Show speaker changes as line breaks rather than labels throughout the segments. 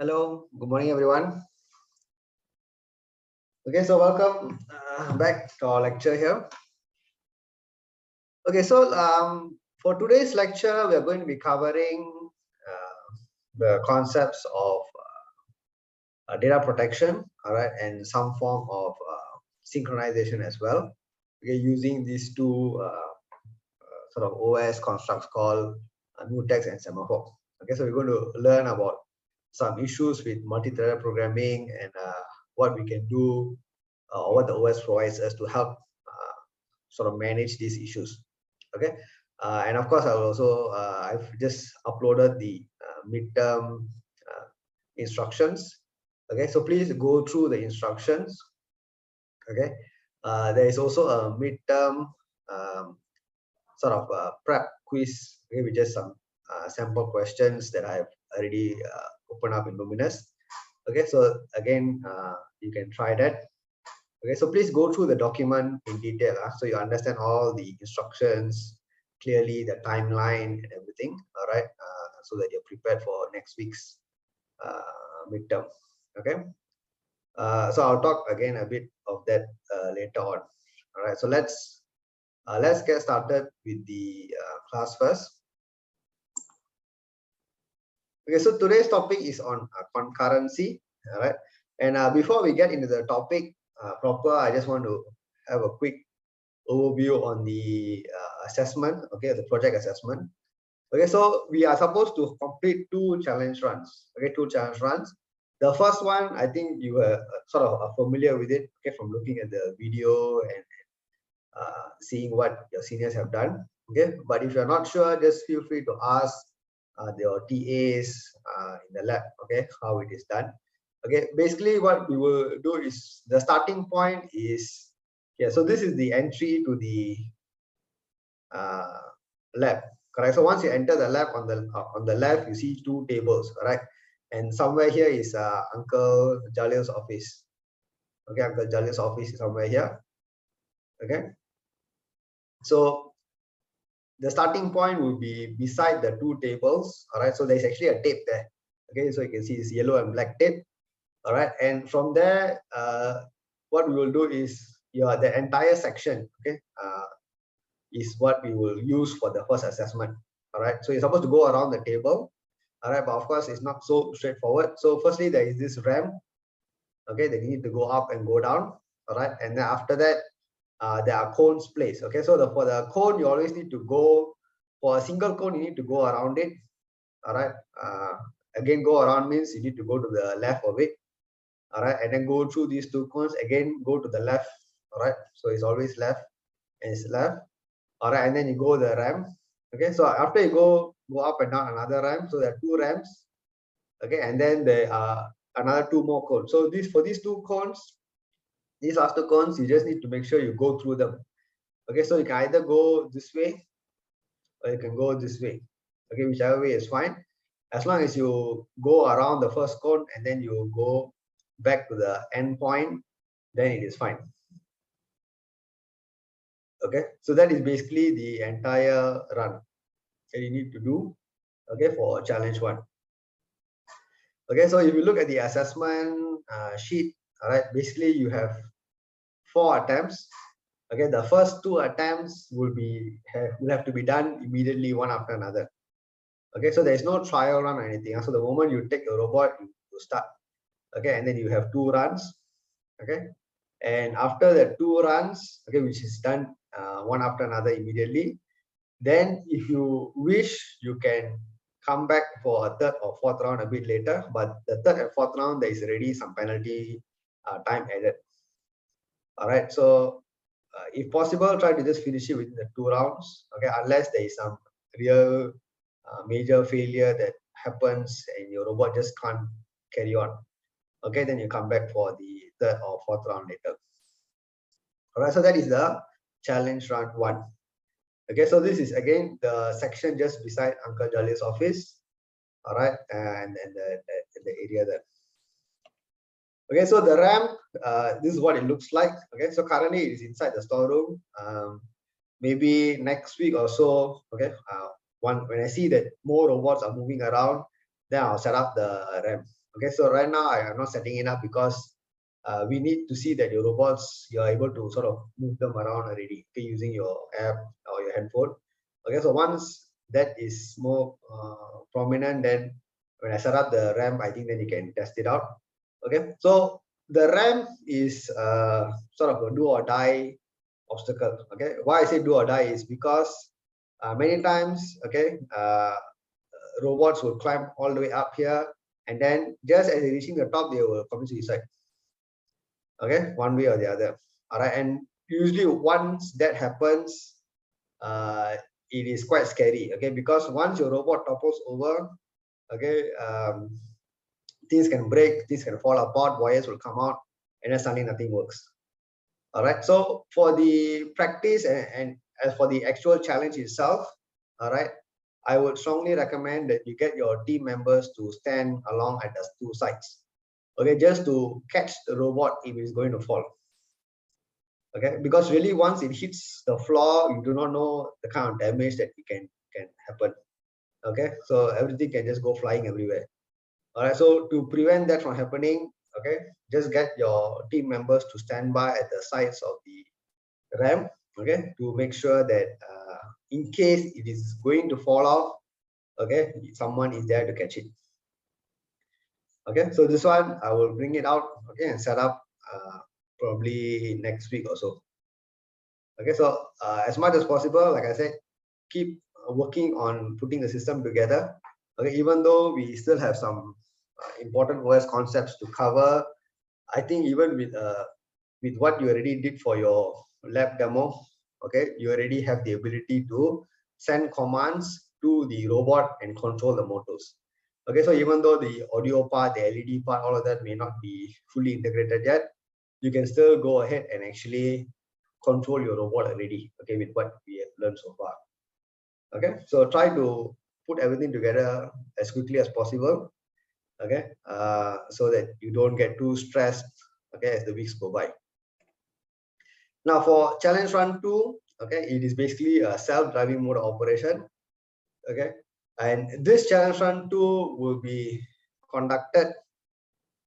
Hello, good morning, everyone. Okay, so welcome back to our lecture here. Okay, so for today's lecture, we are going to be covering the concepts of data protection, all right, and some form of synchronization as well. Okay, using these two sort of OS constructs called Mutex and Semaphore. Okay, so we're going to learn about some issues with multi-threaded programming and what we can do or what the OS provides us to help sort of manage these issues. Okay, and of course, I've just uploaded the midterm instructions. Okay, so please go through the instructions. Okay, there is also a midterm sort of prep quiz, okay, with just some sample questions that I've already opened up in Luminous. Okay, so again, you can try that. Okay, so please go through the document in detail, so you understand all the instructions clearly, the timeline and everything. All right, so that you're prepared for next week's midterm. Okay, so I'll talk again a bit of that later on. All right, so let's get started with the class first. Okay, so today's topic is on concurrency. All right, and before we get into the topic proper, I just want to have a quick overview on the assessment. Okay, the project assessment. Okay, so we are supposed to complete two challenge runs. Okay, two challenge runs. The first one, I think you were sort of familiar with it, okay, from looking at the video and seeing what your seniors have done. Okay, but if you're not sure, just feel free to ask your TAs in the lab, okay, how it is done. Okay, basically what we will do is the starting point is, yeah, so this is the entry to the lab, correct? So once you enter the lab, on the left you see two tables, correct? And somewhere here is Uncle Jalil's office. Okay, Uncle Jalil's office is somewhere here. Okay, so the starting point will be beside the two tables. All right, so there's actually a tape there. Okay, so you can see it's yellow and black tape. All right, and from there, what we will do is the entire section, okay, is what we will use for the first assessment. All right, so you're supposed to go around the table. All right, but of course it's not so straightforward. So firstly, there is this ramp, okay, that you need to go up and go down. All right, and then after that, there are cones placed. Okay, so for the cone, you always need to go, for a single cone, you need to go around it. All right, again, go around means you need to go to the left of it. All right, and then go through these two cones, again go to the left. All right, so it's always left and it's left. All right, and then you go the ramp. Okay, so after you go up and down another ramp, so there are two ramps. Okay, and then there are another two more cones. So for these two cones, these last two cones, you just need to make sure you go through them. Okay, so you can either go this way or you can go this way. Okay, whichever way is fine, as long as you go around the first cone and then you go back to the end point, then it is fine. Okay, so that is basically the entire run that you need to do, okay, for challenge one. Okay, so if you look at the assessment sheet, all right, basically you have 4 attempts. Okay, the first 2 attempts will have to be done immediately, one after another. Okay, so there is no trial run or anything. So the moment you take the robot, you start. Okay, and then you have 2 runs. Okay, and after the 2 runs, okay, which is done one after another immediately, then if you wish, you can come back for a 3rd or 4th round a bit later, but the 3rd and 4th round, there is already some penalty time added. All right, so if possible, try to just finish it within the 2 rounds. Okay, unless there is some real major failure that happens and your robot just can't carry on. Okay, then you come back for the 3rd or 4th round later. All right, so that is the challenge round 1. Okay, so this is again the section just beside Uncle Jalil's office. All right, and the area there. Okay, so the ramp, this is what it looks like. Okay, so currently it is inside the storeroom. Maybe next week or so, okay, when I see that more robots are moving around, then I'll set up the ramp. Okay, so right now I am not setting it up because we need to see that your robots, you are able to sort of move them around already, okay, using your app or your handphone. Okay, so once that is more prominent, then when I set up the ramp, I think then you can test it out. Okay, so the ramp is sort of a do or die obstacle. Okay, why I say do or die is because many times, okay, robots will climb all the way up here, and then just as they're reaching the top, they will commit suicide. Okay, one way or the other. All right, and usually once that happens, it is quite scary. Okay, because once your robot topples over, okay, things can break, things can fall apart, wires will come out, and then suddenly nothing works. All right, so for the practice and as for the actual challenge itself, all right, I would strongly recommend that you get your team members to stand along at the two sides, okay, just to catch the robot if it's going to fall. Okay, because really once it hits the floor, you do not know the kind of damage that can happen. Okay, so everything can just go flying everywhere. All right, so to prevent that from happening, okay, just get your team members to stand by at the sides of the ramp, okay, to make sure that in case it is going to fall off, okay, someone is there to catch it. Okay, so this one I will bring it out, okay, and set up probably next week or so. Okay, so as much as possible, like I said, keep working on putting the system together. Okay, even though we still have some important OS concepts to cover, I think even with what you already did for your lab demo, okay, you already have the ability to send commands to the robot and control the motors. Okay, so even though the audio part, the LED part, all of that may not be fully integrated yet, you can still go ahead and actually control your robot already, okay, with what we have learned so far. Okay, so try to put everything together as quickly as possible, okay, so that you don't get too stressed, okay, as the weeks go by. Now for challenge run 2, okay, it is basically a self-driving mode of operation, okay, and this challenge run 2 will be conducted,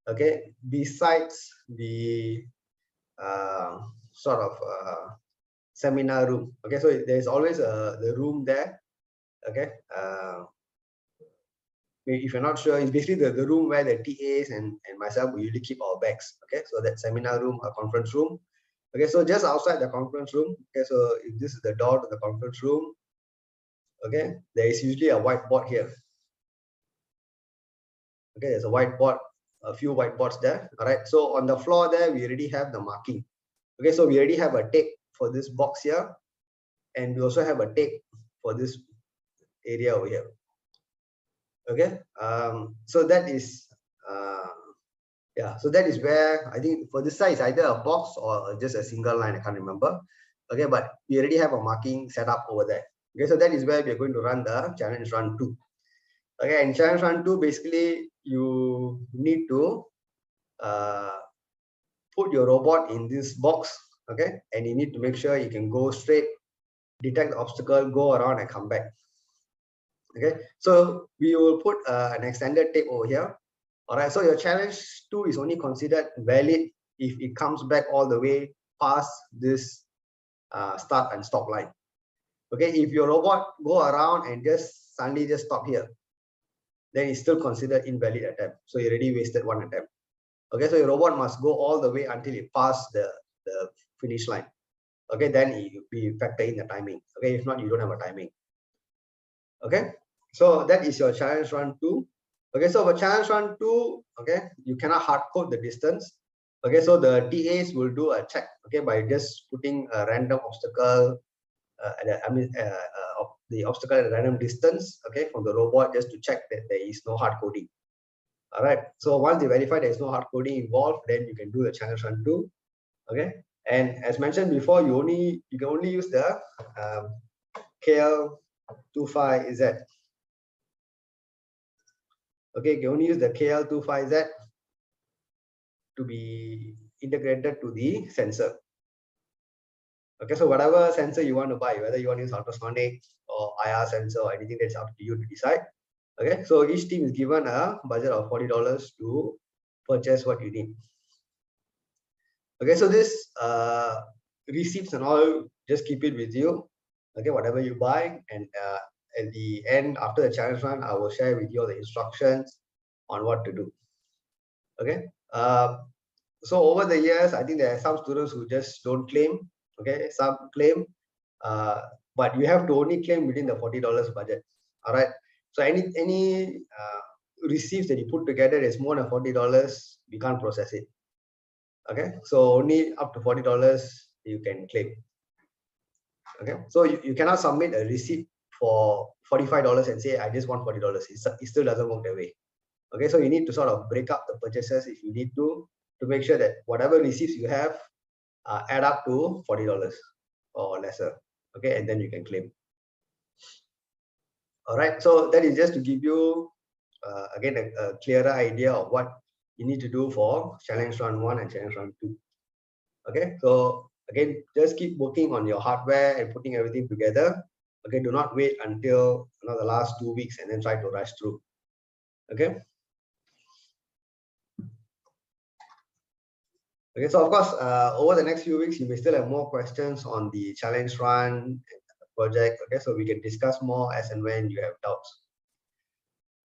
okay, besides the sort of seminar room. Okay, so there's always the room there, okay. If you're not sure, it's basically the room where the TAs and myself we usually keep our bags. Okay, so that seminar room, a conference room. Okay, so just outside the conference room, okay, so if this is the door to the conference room, okay, there is usually a whiteboard here. Okay, there's a whiteboard, a few whiteboards there. All right, so on the floor there, we already have the marking. Okay, so we already have a tape for this box here, and we also have a tape for this area over here. Okay, so that is yeah, so that is where I think for this side is either a box or just a single line, I can't remember. Okay, but we already have a marking set up over there. Okay, so that is where we are going to run the challenge run 2. Okay, and challenge run 2, basically you need to put your robot in this box, okay, and you need to make sure you can go straight, detect the obstacle, go around and come back. Okay, so we will put an extended tape over here. All right, so your challenge 2 is only considered valid if it comes back all the way past this start and stop line. Okay, if your robot go around and just suddenly just stop here, then it's still considered invalid attempt. So you already wasted one attempt. Okay, so your robot must go all the way until it passes the finish line. Okay, then it will be factor in the timing. Okay, if not, you don't have a timing. Okay, so that is your challenge run 2. Okay, so for challenge run 2, okay, you cannot hard code the distance. Okay, so the TAs will do a check, okay, by just putting a random obstacle, the obstacle at a random distance, okay, from the robot, just to check that there is no hard coding. All right, so once they verify there is no hard coding involved, then you can do the challenge run 2. Okay, and as mentioned before, you can only use the KL25Z. Okay, you can only use the KL25Z to be integrated to the sensor. Okay, so whatever sensor you want to buy, whether you want to use ultrasonic or IR sensor or anything, that's up to you to decide. Okay, so each team is given a budget of $40 to purchase what you need. Okay, so this receipts and all, just keep it with you. Okay, whatever you buy, and at the end, after the challenge run, I will share with you all the instructions on what to do. Okay, so over the years, I think there are some students who just don't claim. Okay, some claim, but you have to only claim within the $40 budget. All right, so any receipts that you put together is more than $40, we can't process it. Okay, so only up to $40 you can claim. Okay, so you cannot submit a receipt for $45 and say I just want $40. It still doesn't work that way. Okay, so you need to sort of break up the purchases if you need to make sure that whatever receipts you have add up to $40 or lesser. Okay, and then you can claim. All right, so that is just to give you again a clearer idea of what you need to do for challenge run 1 and challenge run 2. Okay, so again, just keep working on your hardware and putting everything together. Okay, do not wait until the last 2 weeks and then try to rush through. Okay. Okay, so of course, over the next few weeks, you may still have more questions on the challenge run project. Okay, so we can discuss more as and when you have doubts.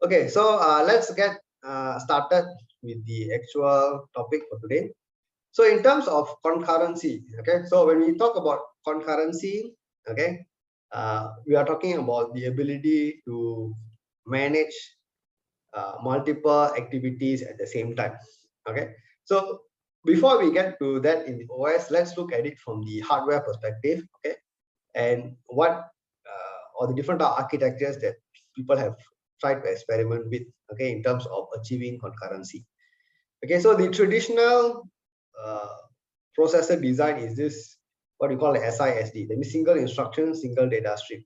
Okay, so let's get started with the actual topic for today. So in terms of concurrency, okay, so when we talk about concurrency, okay, we are talking about the ability to manage multiple activities at the same time. Okay, so before we get to that in the OS, let's look at it from the hardware perspective. Okay, and what or the different architectures that people have tried to experiment with. Okay, in terms of achieving concurrency. Okay, so the traditional processor design is this, what we call the SISD, the single instruction, single data stream.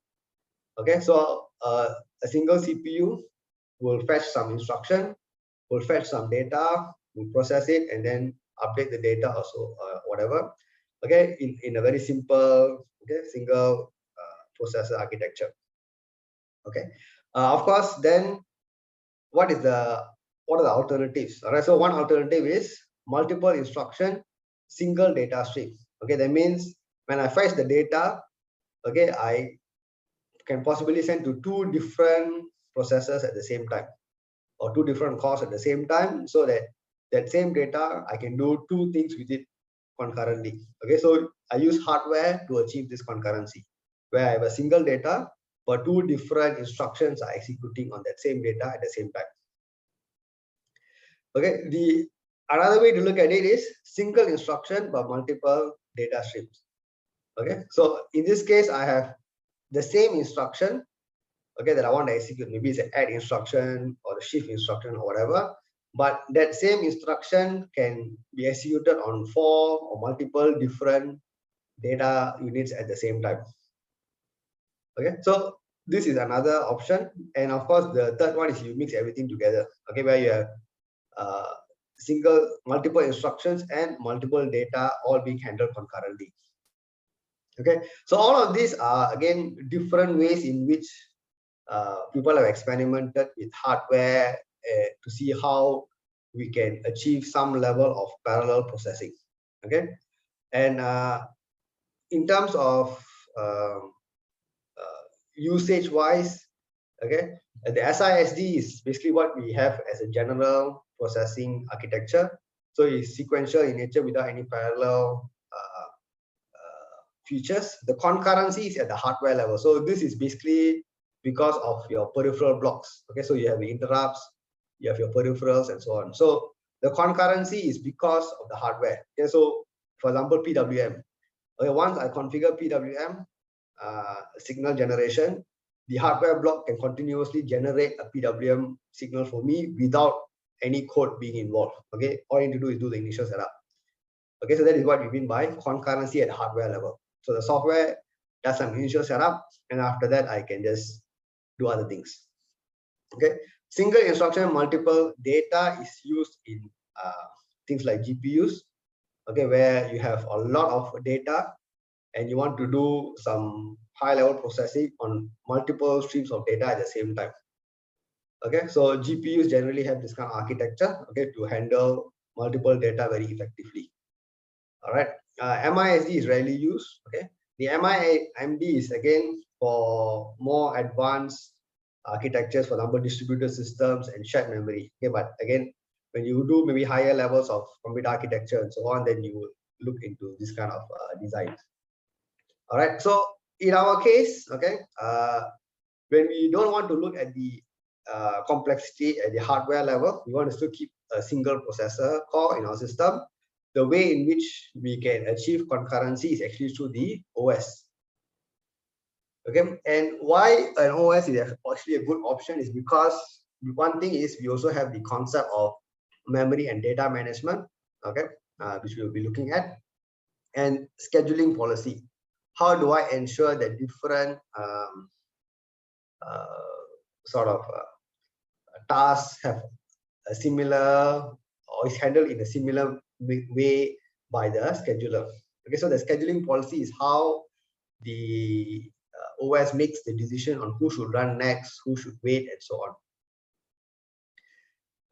Okay, so a single CPU will fetch some instruction, will fetch some data, will process it, and then update the data also, whatever. Okay, in a very simple, single processor architecture. Okay, of course, then what are the alternatives? All right, so one alternative is multiple instruction, single data stream. Okay, that means when I fetch the data, okay, I can possibly send to 2 different processors at the same time, or 2 different cores at the same time, so that same data I can do 2 things with it concurrently. Okay, so I use hardware to achieve this concurrency, where I have a single data, but 2 different instructions are executing on that same data at the same time. Okay, the another way to look at it is single instruction but multiple data streams. Okay, so in this case, I have the same instruction, okay, that I want to execute. Maybe it's an add instruction or a shift instruction or whatever, but that same instruction can be executed on 4 or multiple different data units at the same time. Okay, so this is another option, and of course the third one is you mix everything together. Okay, where you have multiple instructions and multiple data all being handled concurrently. Okay, so all of these are again different ways in which people have experimented with hardware to see how we can achieve some level of parallel processing. Okay, and in terms of usage wise, okay, the SISD is basically what we have as a general processing architecture. So it's sequential in nature without any parallel features. The concurrency is at the hardware level. So this is basically because of your peripheral blocks. Okay, so you have the interrupts, you have your peripherals, and so on. So the concurrency is because of the hardware. Okay, so for example, PWM. Okay, once I configure PWM signal generation, the hardware block can continuously generate a PWM signal for me without any code being involved. Okay, all you need to do is do the initial setup. Okay, so that is what we mean by concurrency at hardware level. So the software does some initial setup, and after that, I can just do other things. Okay, single instruction, multiple data is used in things like GPUs. Okay, where you have a lot of data and you want to do some high level processing on multiple streams of data at the same time. Okay, so GPUs generally have this kind of architecture, okay, to handle multiple data very effectively. All right, MISD is rarely used. Okay, the MIMD is again for more advanced architectures, for example, distributed systems and shared memory. Okay, but again, when you do maybe higher levels of computer architecture and so on, then you will look into this kind of designs. All right, so in our case, okay, when we don't want to look at the complexity at the hardware level, we want to still keep a single processor core in our system. The way in which we can achieve concurrency is actually through the OS. Okay, and why an OS is actually a good option is because one thing is we also have the concept of memory and data management, okay, which we'll be looking at, and scheduling policy. How do I ensure that different sort of tasks have a similar or is handled in a similar way by the scheduler? Okay, so the scheduling policy is how the OS makes the decision on who should run next, who should wait, and so on.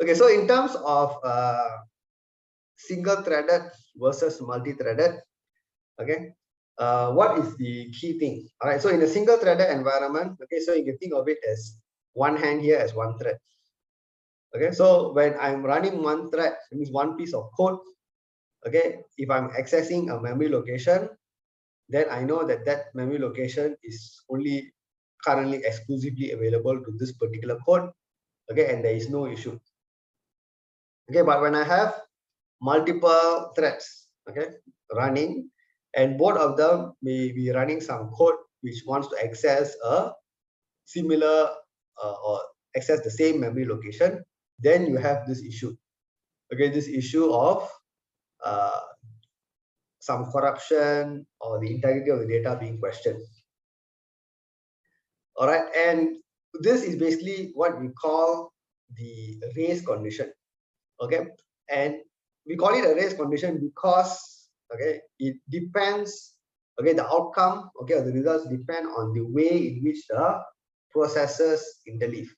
Okay, so in terms of single-threaded versus multi-threaded, okay, what is the key thing? All right, so in a single-threaded environment, okay, so you can think of it as one hand here as one thread. Okay, so when I'm running one thread, it means one piece of code. Okay, if I'm accessing a memory location, then I know that that memory location is only currently exclusively available to this particular code. Okay, and there is no issue. Okay, but when I have multiple threads, okay, running, and both of them may be running some code which wants to access a similar or access the same memory location, then you have this issue. Okay, this issue of some corruption or the integrity of the data being questioned. All right, and this is basically what we call the race condition. Okay, and we call it a race condition because, okay, it depends, okay, the outcome, okay, or the results depend on the way in which the processes interleave.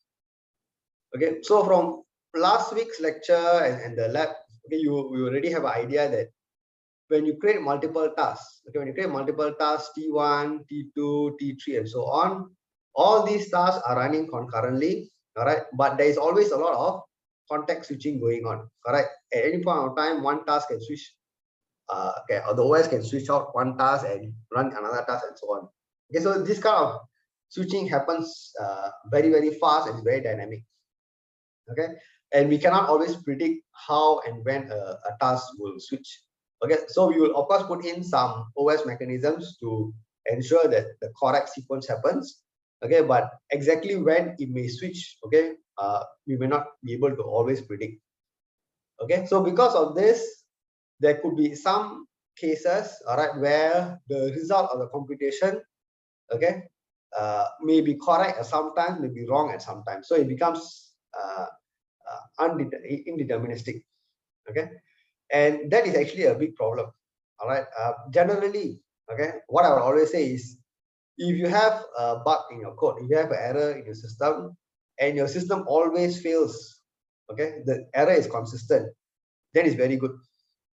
Okay, so from last week's lecture and the lab, okay, you already have an idea that when you create multiple tasks, okay, when you create multiple tasks, T1, T2, T3, and so on, all these tasks are running concurrently, all right, but there is always a lot of context switching going on, all right. At any point of time, one task can switch, okay, or the OS can switch out one task and run another task and so on. Okay, so this kind of switching happens very, very fast and very dynamic. Okay, and we cannot always predict how and when a task will switch. Okay, so we will of course put in some OS mechanisms to ensure that the correct sequence happens. Okay, but exactly when it may switch, okay, we may not be able to always predict. Okay, so because of this, there could be some cases, all right, where the result of the computation, okay, may be correct at some time, may be wrong at some time. So it becomes indeterministic. Okay, and that is actually a big problem. All right, generally, okay, what I would always say is, if you have a bug in your code, if you have an error in your system, and your system always fails, okay, the error is consistent, then it's very good.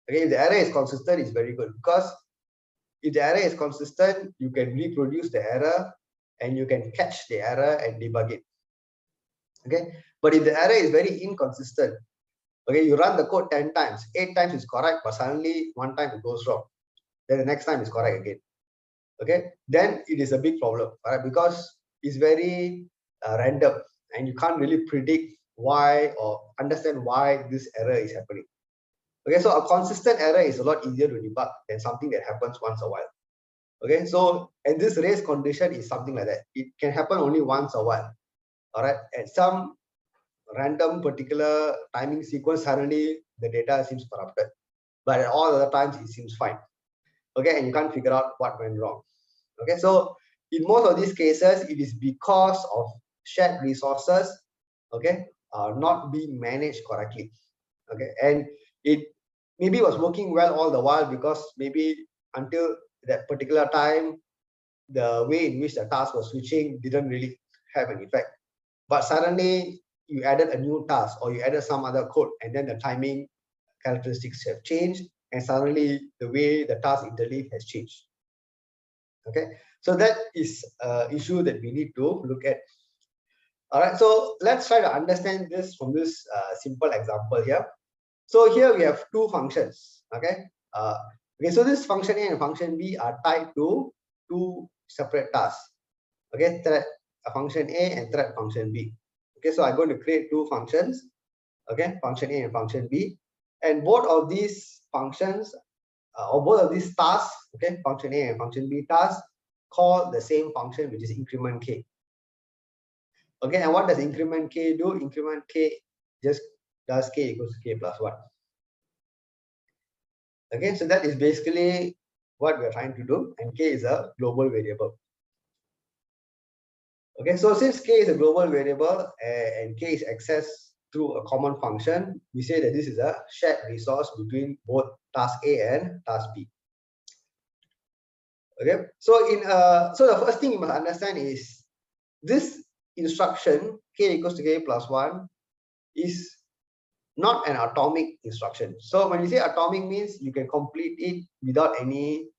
Okay, if the error is consistent, it's very good, because if the error is consistent, you can reproduce the error and you can catch the error and debug it. Okay, but if the error is very inconsistent, okay, you run the code 10 times, 8 times is correct, but suddenly one time it goes wrong, then the next time is correct again. Okay, then it is a big problem, right? Because it's very random and you can't really predict why or understand why this error is happening. Okay, so a consistent error is a lot easier to debug than something that happens once a while. Okay, so and this race condition is something like that. It can happen only once a while. All right, at some random particular timing sequence, suddenly the data seems corrupted, but at all other times it seems fine. Okay, and you can't figure out what went wrong. Okay, so in most of these cases, it is because of shared resources, okay, not being managed correctly. Okay, and it maybe was working well all the while because maybe until that particular time, the way in which the task was switching didn't really have an effect. But suddenly you added a new task or you added some other code, and then the timing characteristics have changed, and suddenly the way the task interleave has changed. Okay, so that is an issue that we need to look at. All right, so let's try to understand this from this simple example here. So here we have two functions. Okay, so this function A and function B are tied to two separate tasks. Okay, thread function A and thread function B. Okay, so I'm going to create two functions. Okay, function A and function B, and both of these functions or both of these tasks, okay, function A and function B tasks, call the same function, which is increment K. Okay, and what does increment K do? Increment K just does K equals to K plus 1. Okay, so that is basically what we're trying to do, and K is a global variable. Okay, so since K is a global variable and K is accessed through a common function, we say that this is a shared resource between both task A and task B. Okay, so so the first thing you must understand is this instruction K equals to K plus 1 is not an atomic instruction. So when you say atomic, means you can complete it without any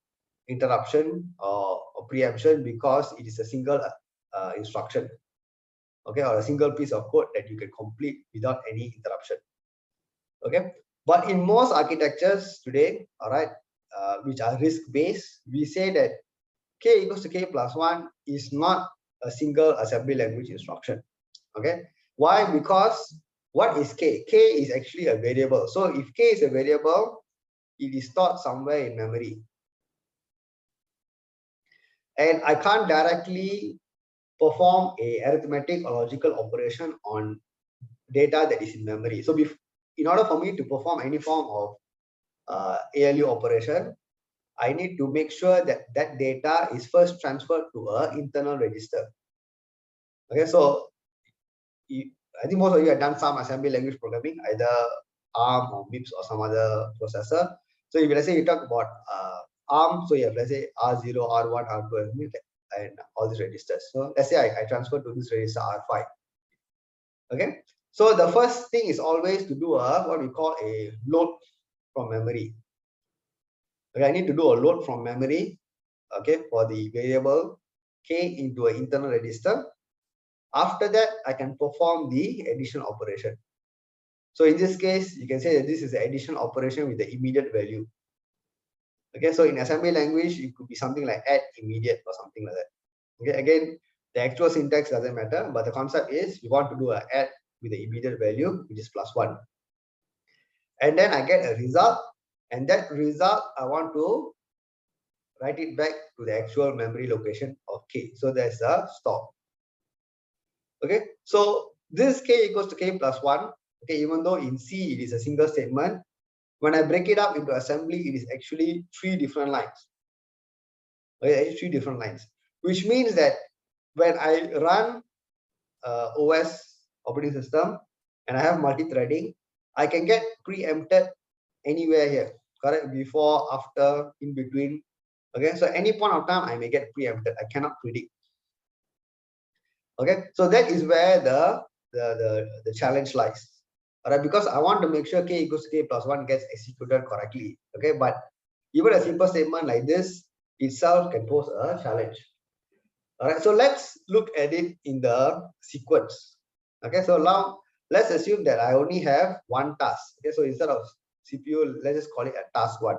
interruption or preemption, because it is a single instruction, okay, or a single piece of code that you can complete without any interruption. Okay, but in most architectures today, all right, which are risk based, we say that K equals to K plus 1 is not a single assembly language instruction. Okay, why? Because what is K? K is actually a variable. So if K is a variable, it is stored somewhere in memory, and I can't directly perform a arithmetic or logical operation on data that is in memory. So in order for me to perform any form of ALU operation, I need to make sure that that data is first transferred to an internal register. Okay, so I think most of you have done some assembly language programming, either ARM or MIPS or some other processor. So if let's say you talk about ARM, so you have, let's say, R0, R1, R2, and all these registers. So let's say I transfer to this register R5. Okay, so the first thing is always to do what we call a load from memory. Okay, I need to do a load from memory, okay, for the variable K into an internal register. After that, I can perform the addition operation. So in this case, you can say that this is the addition operation with the immediate value. Okay, so in assembly language, it could be something like add immediate or something like that. Okay, again, the actual syntax doesn't matter, but the concept is we want to do an add with the immediate value, which is plus 1. And then I get a result, and that result I want to write it back to the actual memory location of K. So there's a stop. Okay, so this K equals to K plus 1. Okay, even though in C it is a single statement, when I break it up into assembly, it is actually 3 different lines. Okay, 3 different lines, which means that when I run OS operating system and I have multi-threading, I can get preempted anywhere here, correct? Before, after, in between. Okay, so any point of time I may get preempted. I cannot predict. Okay, so that is where the challenge lies. All right, because I want to make sure K equals to K plus 1 gets executed correctly. Okay, but even a simple statement like this itself can pose a challenge. All right, so let's look at it in the sequence. Okay, so now let's assume that I only have one task. Okay, so instead of CPU, let's just call it a task 1.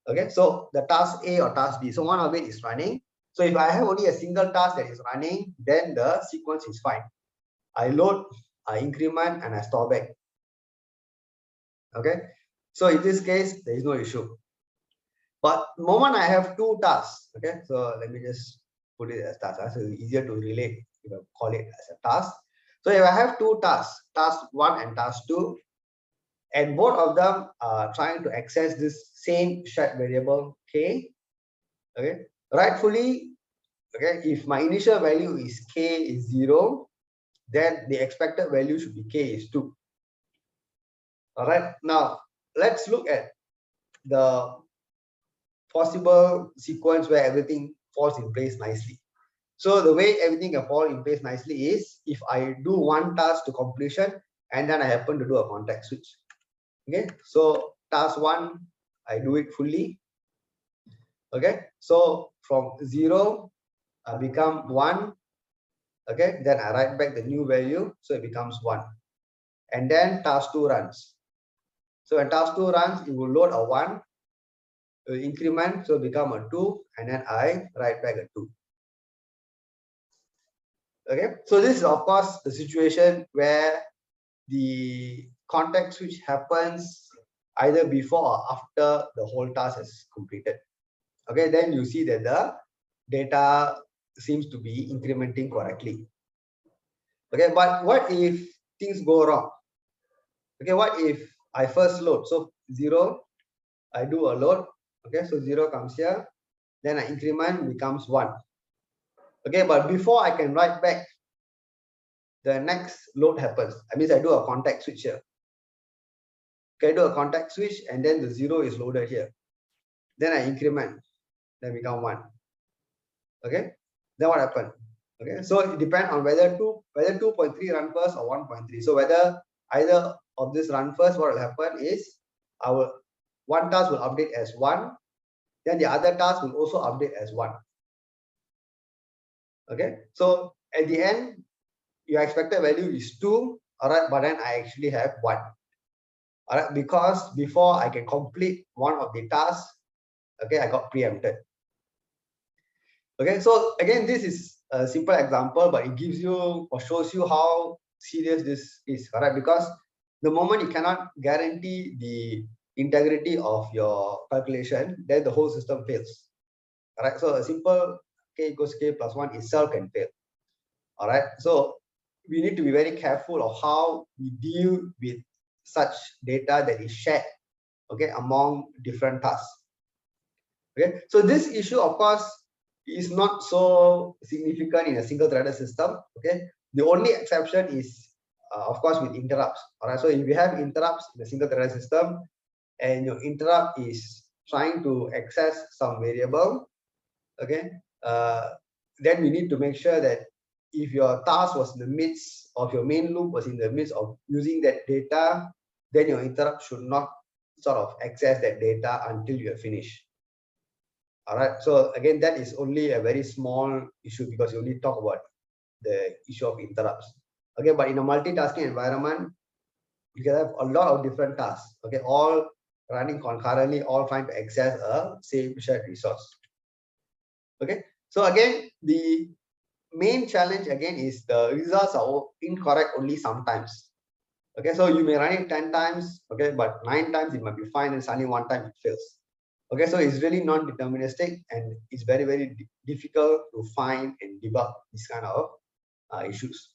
Okay, so the task A or task B, so one of it is running. So if I have only a single task that is running, then the sequence is fine. I load, I increment, and I store back. Okay, so in this case, there is no issue. But the moment I have 2 tasks, okay, so let me just put it as tasks, so it's easier to relate if I call it as a task. So if I have 2 tasks, task 1 and task 2, and both of them are trying to access this same shared variable K, okay, rightfully, okay, if my initial value is K is 0, then the expected value should be K is 2. All right, now let's look at the possible sequence where everything falls in place nicely. So the way everything can fall in place nicely is if I do one task to completion and then I happen to do a context switch. Okay, so task one, I do it fully. Okay, so from 0, I become 1. Okay, then I write back the new value, so it becomes 1. And then task 2 runs. So when task 2 runs, it will load a 1, increment, so become a 2, and then I write back a 2. Okay, so this is of course the situation where the context switch happens either before or after the whole task is completed. Okay, then you see that the data seems to be incrementing correctly. Okay, but what if things go wrong? Okay, what if I first load? So 0, I do a load. Okay, so 0 comes here, then I increment becomes 1. Okay, but before I can write back, the next load happens. That means I do a context switch here. Okay, I do a context switch and then the 0 is loaded here. Then I increment, then become 1. Okay, then what happened? Okay, so it depends on whether 2.3 run first or 1.3. So whether either of this run first, what will happen is our one task will update as 1, then the other task will also update as 1. Okay, so at the end, your expected value is 2, all right, but then I actually have 1. All right, because before I can complete one of the tasks, okay, I got preempted. Okay, so again, this is a simple example, but it gives you or shows you how serious this is, all right? Because the moment you cannot guarantee the integrity of your calculation, then the whole system fails. All right, so a simple k equals k plus 1 itself can fail. All right, so we need to be very careful of how we deal with such data that is shared, okay, among different tasks. Okay, so this issue, of course, is not so significant in a single threaded system. Okay, the only exception is, of course, with interrupts. All right, so if you have interrupts in a single threaded system, and your interrupt is trying to access some variable, okay, then we need to make sure that if your task was in the midst of your main loop, was in the midst of using that data, then your interrupt should not sort of access that data until you have finished. All right, so again, that is only a very small issue because you only talk about the issue of interrupts. Okay, but in a multitasking environment, you can have a lot of different tasks, okay, all running concurrently, all trying to access a same shared resource. Okay, so again, the main challenge again is the results are incorrect only sometimes. Okay, so you may run it 10 times, okay, but 9 times it might be fine and suddenly 1 time it fails. Okay, so it's really non-deterministic and it's very, very difficult to find and debug these kind of issues.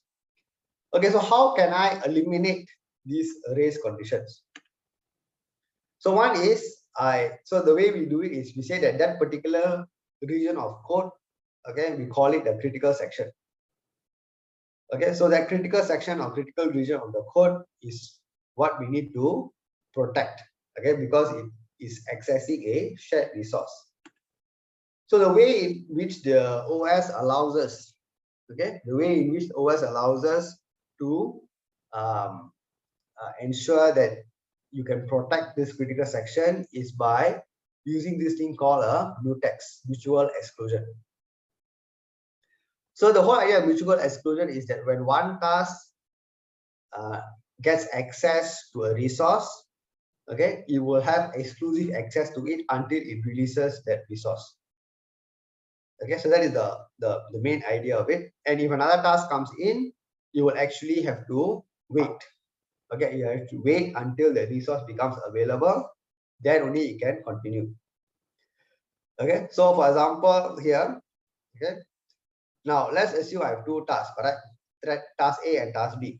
Okay, so how can I eliminate these race conditions? So one is, so the way we do it is we say that that particular region of code, okay, we call it the critical section. Okay, so that critical section or critical region of the code is what we need to protect, okay, because it is accessing a shared resource. So the way in which the OS allows us, okay, the way in which the OS allows us to ensure that you can protect this critical section is by using this thing called a mutex, mutual exclusion. So the whole idea of mutual exclusion is that when one task gets access to a resource, okay, it will have exclusive access to it until it releases that resource. Okay, so that is the main idea of it. And if another task comes in, you will actually have to wait. Okay, you have to wait until the resource becomes available, then only it can continue. Okay, so for example here, okay, now let's assume I have 2 tasks, correct? Task A and task B.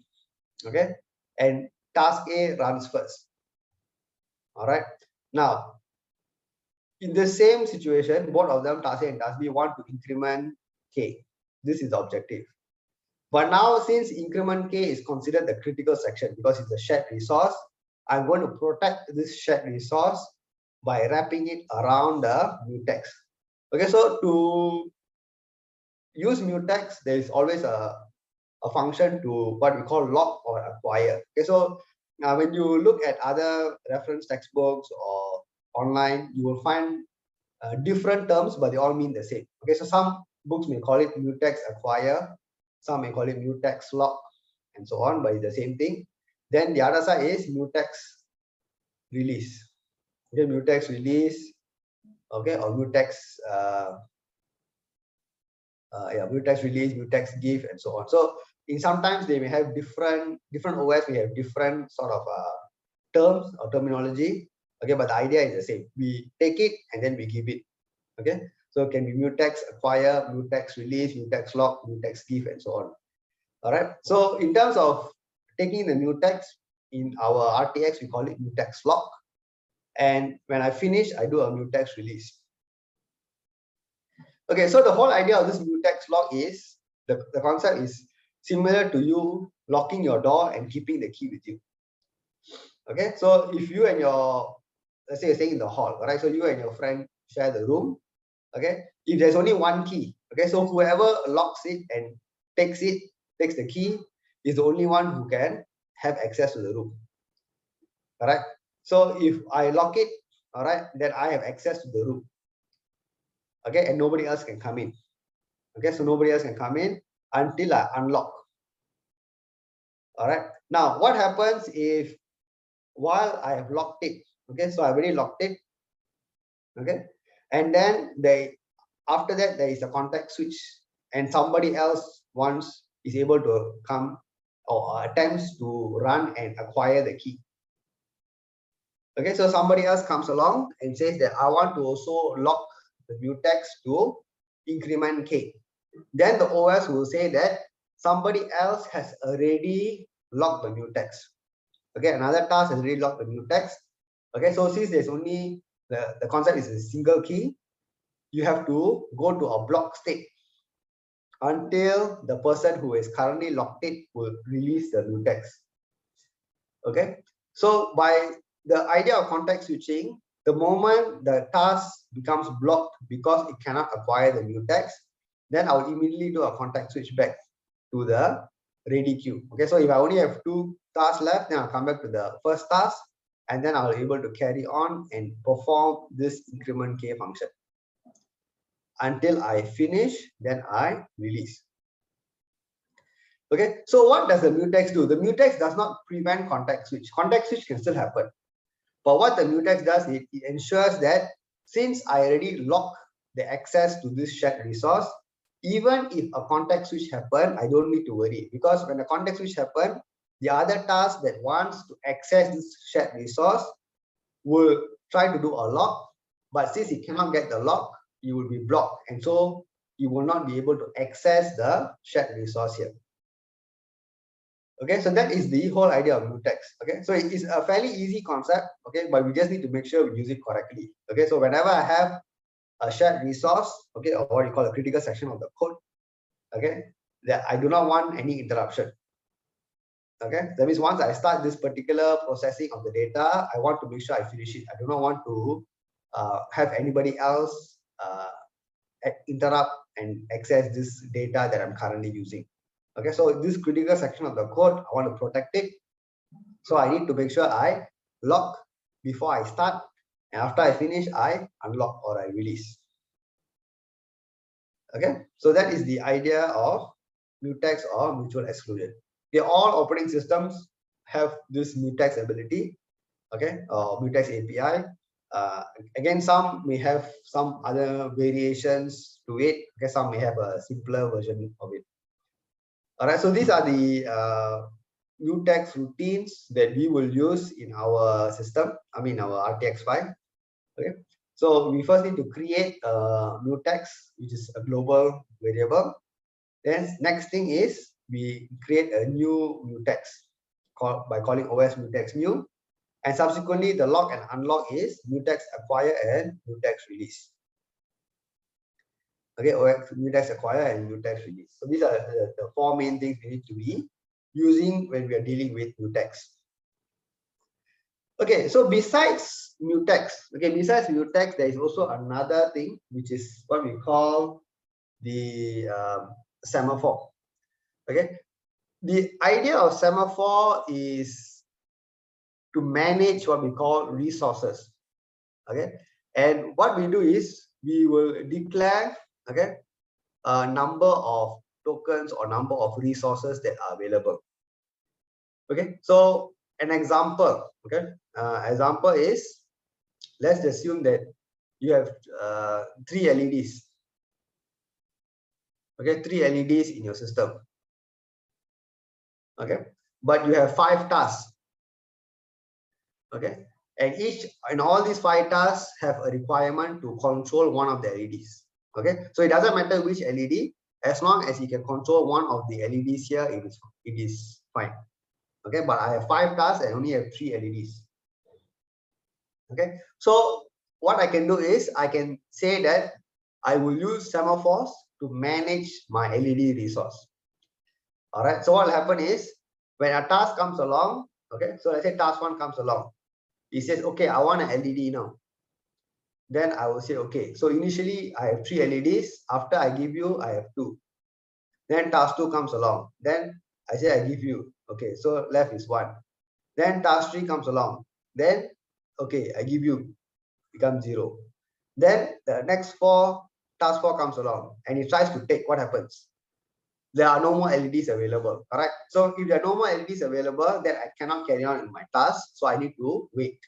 Okay, and task A runs first. All right, now in the same situation, both of them, task A and task B, want to increment K. This is the objective. But now, since increment K is considered the critical section because it's a shared resource, I'm going to protect this shared resource by wrapping it around the mutex. Okay, so use mutex, there is always a function to what we call lock or acquire. Okay, so when you look at other reference textbooks or online, you will find different terms, but they all mean the same. Okay, so some books may call it mutex acquire, some may call it mutex lock, and so on, but it's the same thing. Then the other side is mutex release. Okay, mutex release, okay, or mutex mutex release, mutex give, and so on. So in sometimes they may have different OS, we have different sort of terms or terminology. Okay, but the idea is the same. We take it and then we give it. Okay, so it can be mutex acquire, mutex release, mutex lock, mutex give, and so on. All right. So in terms of taking the mutex in our RTX, we call it mutex lock. And when I finish, I do a mutex release. Okay, so the whole idea of this mutex lock is the concept is similar to you locking your door and keeping the key with you. Okay, so if you and your, let's say you're staying in the hall, right? So you and your friend share the room. Okay, if there's only one key, okay, so whoever locks it and takes the key is the only one who can have access to the room. All right. So if I lock it, all right, then I have access to the room. Okay, and nobody else can come in. Okay, so nobody else can come in until I unlock. All right. Now, what happens if while I have locked it, okay, so I've already locked it, okay, and then after that there is a contact switch, and somebody else is able to come or attempts to run and acquire the key. Okay, so somebody else comes along and says that I want to also lock the mutex to increment k. Then the OS will say that somebody else has already locked the mutex. Okay, another task has already locked the mutex. Okay, so since there's only the concept is a single key, you have to go to a block state until the person who is currently locked it will release the mutex. Okay, so by the idea of context switching, the moment the task becomes blocked because it cannot acquire the mutex, then I'll immediately do a context switch back to the ready queue. Okay, so if I only have 2 tasks left, then I'll come back to the first task, and then I'll be able to carry on and perform this increment k function until I finish, then I release. Okay, so what does the mutex do? The mutex does not prevent context switch. Context switch can still happen. But what the mutex does, it ensures that since I already lock the access to this shared resource, even if a context switch happen, I don't need to worry, because when a context switch happen, the other task that wants to access this shared resource will try to do a lock, but since it cannot get the lock, you will be blocked, and so you will not be able to access the shared resource here. Okay, so that is the whole idea of mutex. Okay, so it is a fairly easy concept. Okay, but we just need to make sure we use it correctly. Okay, so whenever I have a shared resource, okay, or what you call a critical section of the code, okay, that I do not want any interruption. Okay, that means once I start this particular processing of the data, I want to make sure I finish it. I do not want to have anybody else interrupt and access this data that I'm currently using. Okay, so this critical section of the code, I want to protect it. So I need to make sure I lock before I start, and after I finish, I unlock or I release. Okay, so that is the idea of mutex or mutual exclusion. Okay, all operating systems have this mutex ability. Okay, mutex API. Again, some may have some other variations to it. Okay, some may have a simpler version of it. All right, so these are the mutex routines that we will use in our system, I mean our RTX5. Okay, so we first need to create a mutex, which is a global variable. Then next thing is we create a new mutex by calling OS mutex new, and subsequently the lock and unlock is mutex acquire and mutex release. Okay, mutex acquire and mutex release. So these are the 4 main things we need to be using when we are dealing with mutex. Okay, so besides mutex, there is also another thing which is what we call the semaphore. Okay, the idea of semaphore is to manage what we call resources. Okay, and what we do is we will declare, okay, a number of tokens or number of resources that are available. Okay, so an example, okay, example is, let's assume that you have 3 LEDs. Okay, 3 LEDs in your system. Okay, but you have 5 tasks. Okay, and all these 5 tasks have a requirement to control one of the LEDs. Okay, so it doesn't matter which LED, as long as you can control one of the LEDs here, it is fine. Okay, but I have 5 tasks and only have 3 LEDs. Okay, so what I can do is I can say that I will use semaphores to manage my LED resource. All right, so what will happen is when a task comes along, okay, so let's say task 1 comes along, it says, okay, I want an LED now. Then I will say, okay, so initially I have 3 LEDs. After I give you, I have 2. Then task 2 comes along. Then I say I give you, okay, so left is 1. Then task 3 comes along. Then, okay, I give you, becomes 0. Then the next task 4 comes along and it tries to take, what happens? There are no more LEDs available, correct? So if there are no more LEDs available, then I cannot carry on in my task. So I need to wait.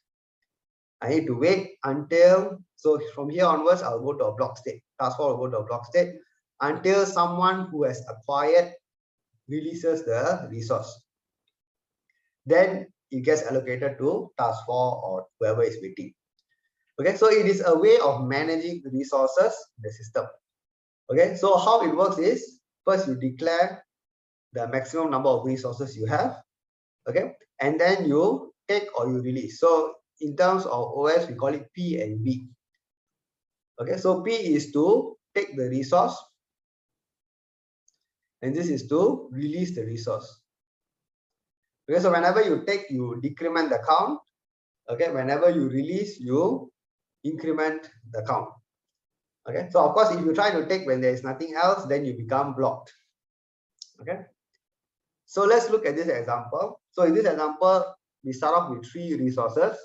I need to wait until, so from here onwards, I'll go to a block state. Task 4 will go to a block state until someone who has acquired releases the resource. Then it gets allocated to task 4 or whoever is waiting. Okay, so it is a way of managing resources in the system. Okay, so how it works is, first you declare the maximum number of resources you have. Okay, and then you take or you release. So in terms of OS, we call it P and B. Okay, so P is to take the resource, and this is to release the resource. Okay, so whenever you take, you decrement the count. Okay, whenever you release, you increment the count. Okay, so of course, if you try to take when there is nothing else, then you become blocked. Okay, so let's look at this example. So in this example, we start off with 3 resources.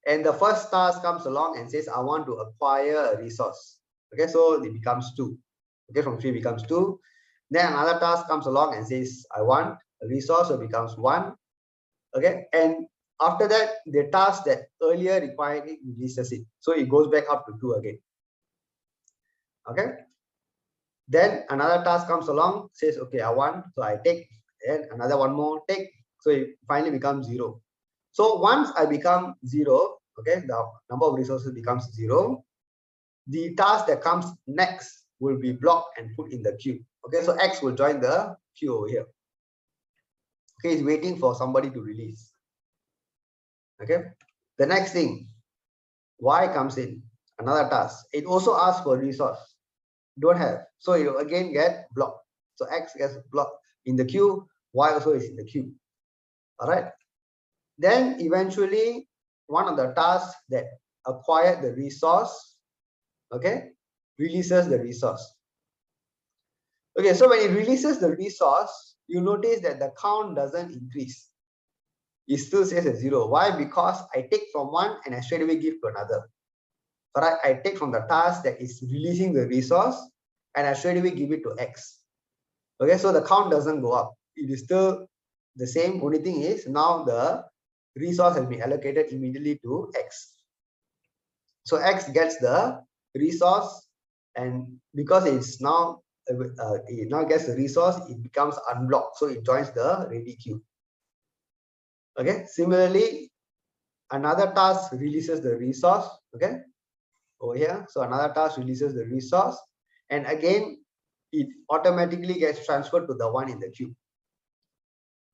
And the first task comes along and says, I want to acquire a resource. Okay, so it becomes 2. Okay, from 3 becomes 2. Then another task comes along and says, I want a resource, so it becomes 1. Okay, and after that, the task that earlier required it releases it. So it goes back up to 2 again. Okay, then another task comes along, says, okay, I want, so I take, and another one more take. So it finally becomes 0. So once I become 0, okay, the number of resources becomes 0. The task that comes next will be blocked and put in the queue. Okay, so X will join the queue over here. Okay, it's waiting for somebody to release. Okay, the next thing, Y comes in, another task. It also asks for resource. Don't have, so it will again get blocked. So X gets blocked in the queue, Y also is in the queue. All right. Then eventually, one of the tasks that acquired the resource, okay, releases the resource. Okay, so when it releases the resource, you notice that the count doesn't increase. It still says a 0. Why? Because I take from one and I straight away give to another. Alright, I take from the task that is releasing the resource and I straight away give it to X. Okay, so the count doesn't go up. It is still the same. Only thing is now the resource has been allocated immediately to X. So X gets the resource, and because it's now it now gets the resource, it becomes unblocked. So it joins the ready queue. Okay, similarly, another task releases the resource. Okay, over here. So another task releases the resource, and again, it automatically gets transferred to the one in the queue.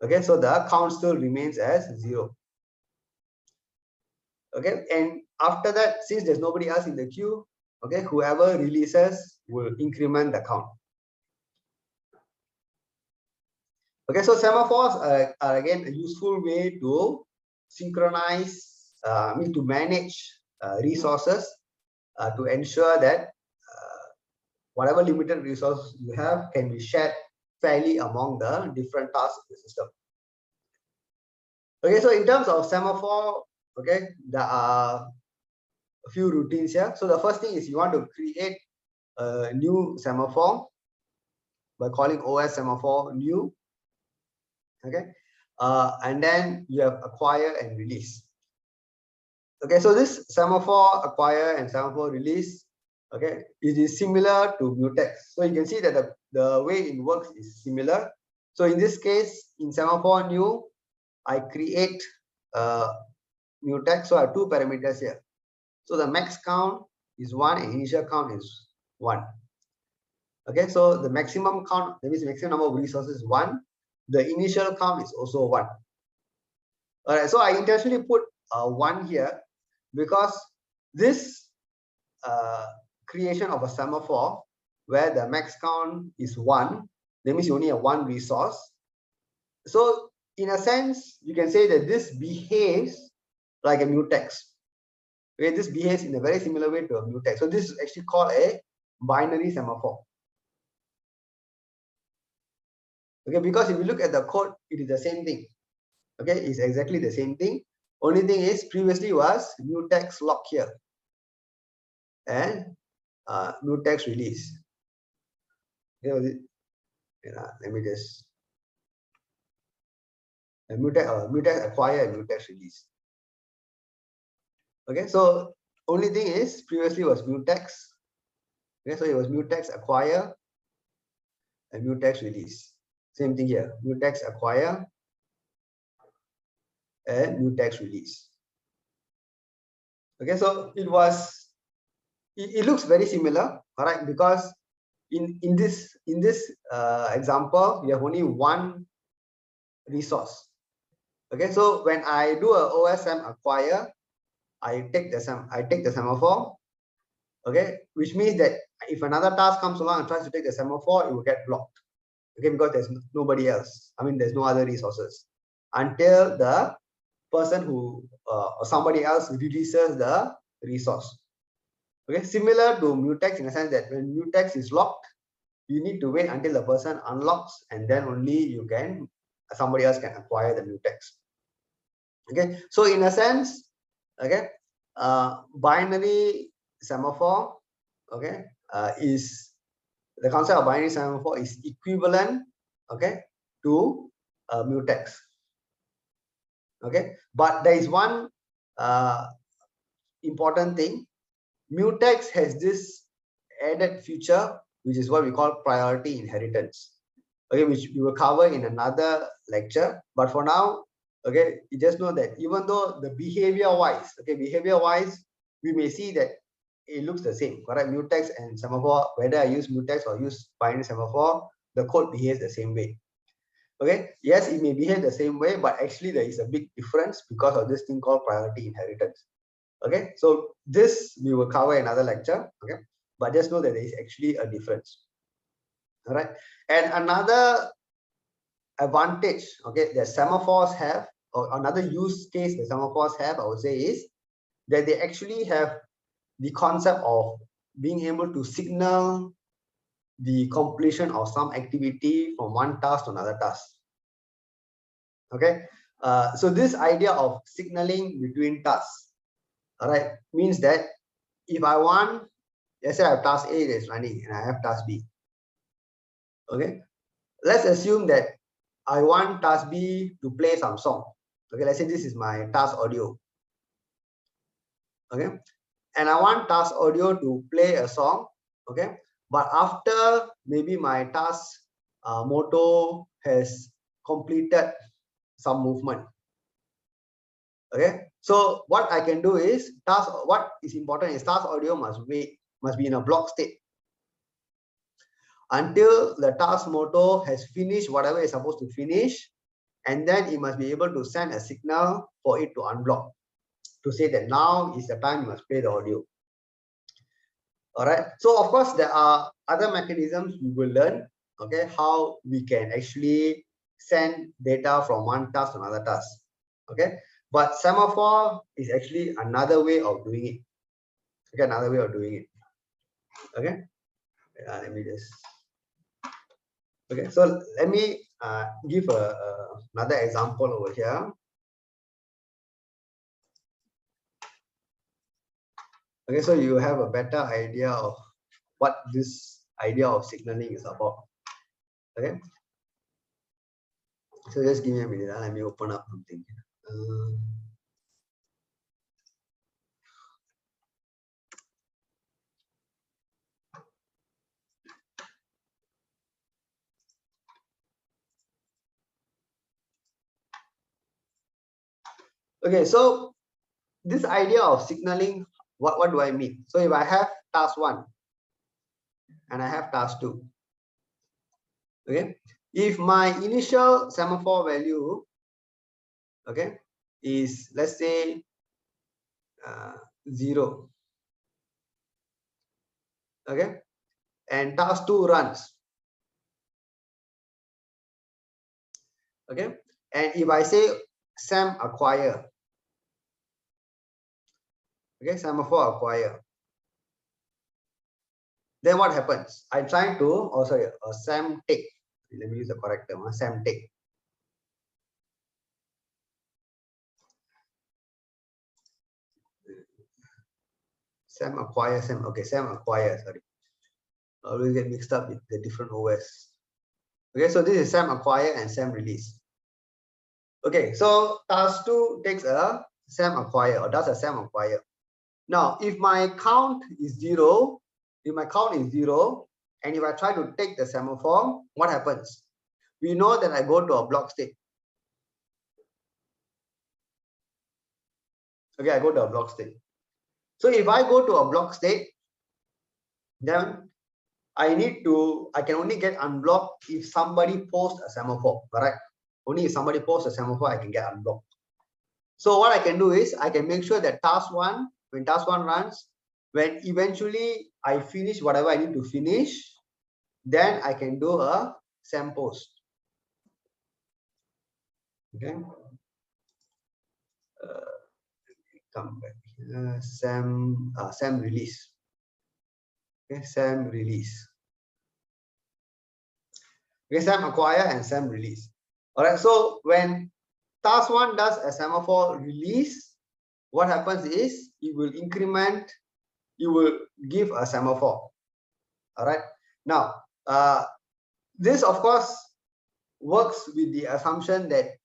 Okay, so the count still remains as 0. Okay, and after that, since there's nobody else in the queue, okay, whoever releases will increment the count. Okay, so semaphores are again a useful way to synchronize, to manage resources, to ensure that whatever limited resources you have can be shared fairly among the different tasks in the system. Okay, so in terms of semaphore, okay, there are a few routines here. So the first thing is you want to create a new semaphore by calling OS semaphore new. Okay, and then you have acquire and release. Okay, so this semaphore acquire and semaphore release, okay, it is similar to mutex. So you can see that the way it works is similar. So in this case, in semaphore new, I create mutex. So I have two parameters here. So the max count is 1 and initial count is 1. Okay, so the maximum count, that means maximum number of resources is 1. The initial count is also 1. All right, so I intentionally put 1 here because this creation of a semaphore where the max count is 1, that means you only have 1 resource. So in a sense, you can say that this behaves like a mutex. Okay, this behaves in a very similar way to a mutex. So this is actually called a binary semaphore. Okay, because if you look at the code, it is the same thing. Okay, it's exactly the same thing. Only thing is previously was mutex lock here and mutex release. Okay, let me just mutex acquire and mutex release. Okay, so only thing is previously was mutex. Okay, so it was mutex acquire and mutex release. Same thing here, mutex acquire and mutex release. Okay, so it looks very similar, all right, because in this example we have only 1 resource. Okay, so when I do a OSM acquire, I take the semaphore. Okay, which means that if another task comes along and tries to take the semaphore, it will get blocked. Okay, because there's nobody else. I mean, there's no other resources until the person who or somebody else releases the resource. Okay, similar to mutex in the sense that when mutex is locked, you need to wait until the person unlocks and then only somebody else can acquire the mutex. Okay, so in a sense, okay, binary semaphore, okay, is the concept of binary semaphore is equivalent, okay, to mutex. Okay, but there is one important thing. Mutex has this added feature, which is what we call priority inheritance. Okay, which we will cover in another lecture. But for now, okay, you just know that even though the behavior-wise, we may see that it looks the same, correct? Mutex and semaphore, whether I use mutex or use binary semaphore, the code behaves the same way. Okay, yes, it may behave the same way, but actually there is a big difference because of this thing called priority inheritance. Okay, so this we will cover in another lecture. Okay, but just know that there is actually a difference. All right, and another advantage, okay, that semaphores have, or another use case that semaphores have, I would say, is that they actually have the concept of being able to signal the completion of some activity from one task to another task. Okay, so this idea of signaling between tasks, all right, means that if I want, let's say I have task A that is running and I have task B. Okay, let's assume that I want task B to play some song. Okay, let's say this is my task audio. Okay, and I want task audio to play a song. Okay, but after maybe my task moto has completed some movement. Okay, so what I can do is what is important is task audio must be in a block state until the task motor has finished whatever it's supposed to finish, and then it must be able to send a signal for it to unblock, to say that now is the time you must play the audio. All right, so of course there are other mechanisms we will learn, okay, how we can actually send data from one task to another task. Okay, but semaphore is actually another way of doing it. Okay, another way of doing it. Okay, Let me just. Okay, so let me give another example over here. Okay, so you have a better idea of what this idea of signaling is about. Okay, so just give me a minute. Let me open up something. Okay, so this idea of signaling, what do I mean? So if I have task 1 and I have task 2, okay, if my initial semaphore value, okay, is, let's say 0, okay, and task 2 runs, okay, and if I say sem acquire, okay, semaphore acquire, then what happens? I try to, oh sorry, sem take, let me use the correct term, sem take. Sem acquire, sem acquire, sorry. I always get mixed up with the different OS. Okay, so this is sem acquire and sem release. Okay, so task 2 takes a sem acquire or does a sem acquire. Now, if my count is 0, and if I try to take the semaphore, what happens? We know that I go to a block state. Okay, I go to a block state. So if I go to a block state, then I can only get unblocked if somebody posts a semaphore, correct? Only if somebody posts a semaphore, I can get unblocked. So what I can do is I can make sure that when task 1 runs, when eventually I finish whatever I need to finish, then I can do a sem post. Okay. Come back here. Sem release. Okay, sem release. Okay, sem acquire and sem release. All right. So when task 1 does a semaphore release, what happens is it will increment. You will give a semaphore. All right. Now, this of course works with the assumption that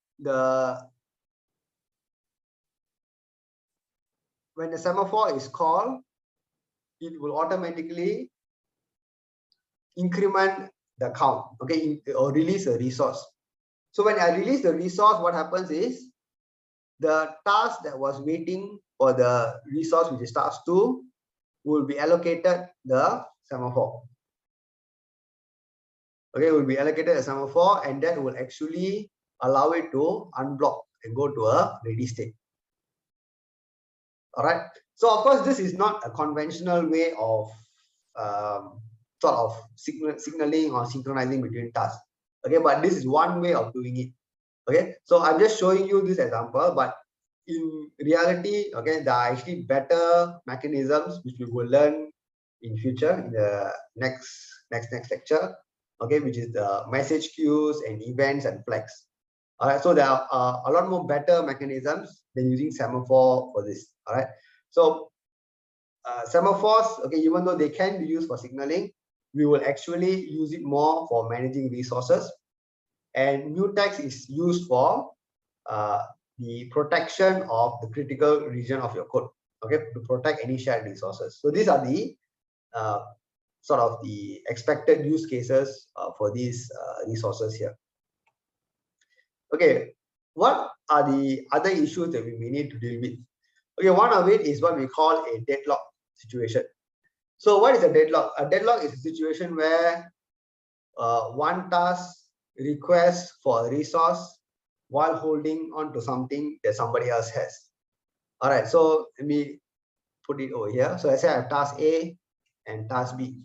when the semaphore is called, it will automatically increment the count, okay, or release a resource. So when I release the resource, what happens is the task that was waiting for the resource, which is task 2, will be allocated the semaphore. Okay, will be allocated a semaphore, and that will actually allow it to unblock and go to a ready state. All right. So of course, this is not a conventional way of sort of signaling or synchronizing between tasks. Okay, but this is one way of doing it. Okay, so I'm just showing you this example, but in reality, okay, there are actually better mechanisms which we will learn in future in the next lecture. Okay, which is the message queues and events and flags. All right, so there are a lot more better mechanisms than using semaphore for this. All right, so semaphores, okay, even though they can be used for signaling, we will actually use it more for managing resources. And Mutex is used for the protection of the critical region of your code, okay, to protect any shared resources. So these are the sort of the expected use cases for these resources here. Okay, what are the other issues that we may need to deal with? Okay, one of it is what we call a deadlock situation. So what is a deadlock? A deadlock is a situation where one task requests for a resource while holding on to something that somebody else has. All right, so let me put it over here. So I say I have task A and task B.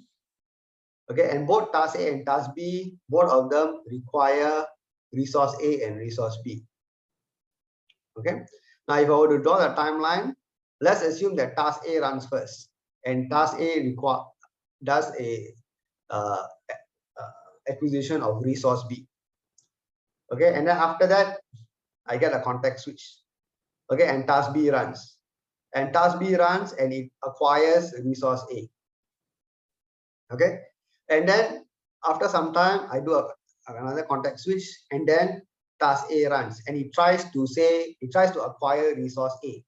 Okay, and both task A and task B, both of them require resource A and resource B. Okay, now if I were to draw the timeline, let's assume that task A runs first and task A does a uh, acquisition of resource B. Okay, and then after that, I get a context switch. Okay, and task B runs. And task B runs and it acquires resource A. Okay, and then after some time, I do another context switch, and then task A runs and it tries to acquire resource A.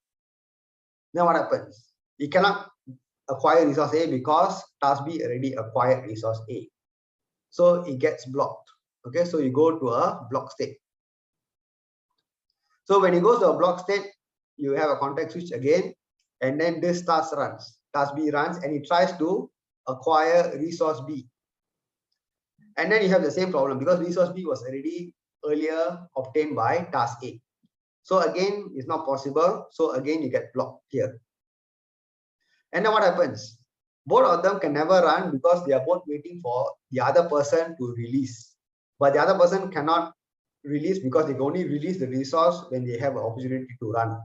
Then what happens? It cannot acquire resource A because task B already acquired resource A. So it gets blocked. Okay, so you go to a block state. So when it goes to a block state, you have a context switch again, and then this task B runs, and it tries to acquire resource B. And then you have the same problem because resource B was already earlier obtained by task A. So again, it's not possible. So again, you get blocked here. And then what happens? Both of them can never run because they are both waiting for the other person to release. But the other person cannot release because they can only release the resource when they have an opportunity to run.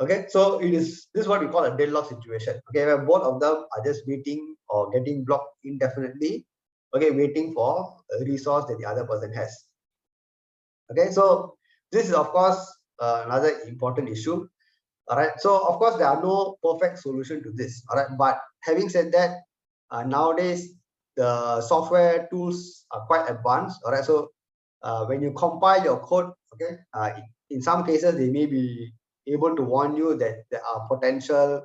Okay, so this is what we call a deadlock situation. Okay, where both of them are just waiting or getting blocked indefinitely. Okay, waiting for a resource that the other person has. Okay, so this is of course another important issue. All right, so of course there are no perfect solution to this. All right, but having said that, nowadays the software tools are quite advanced. All right, so when you compile your code, okay, in some cases they may be able to warn you that there are potential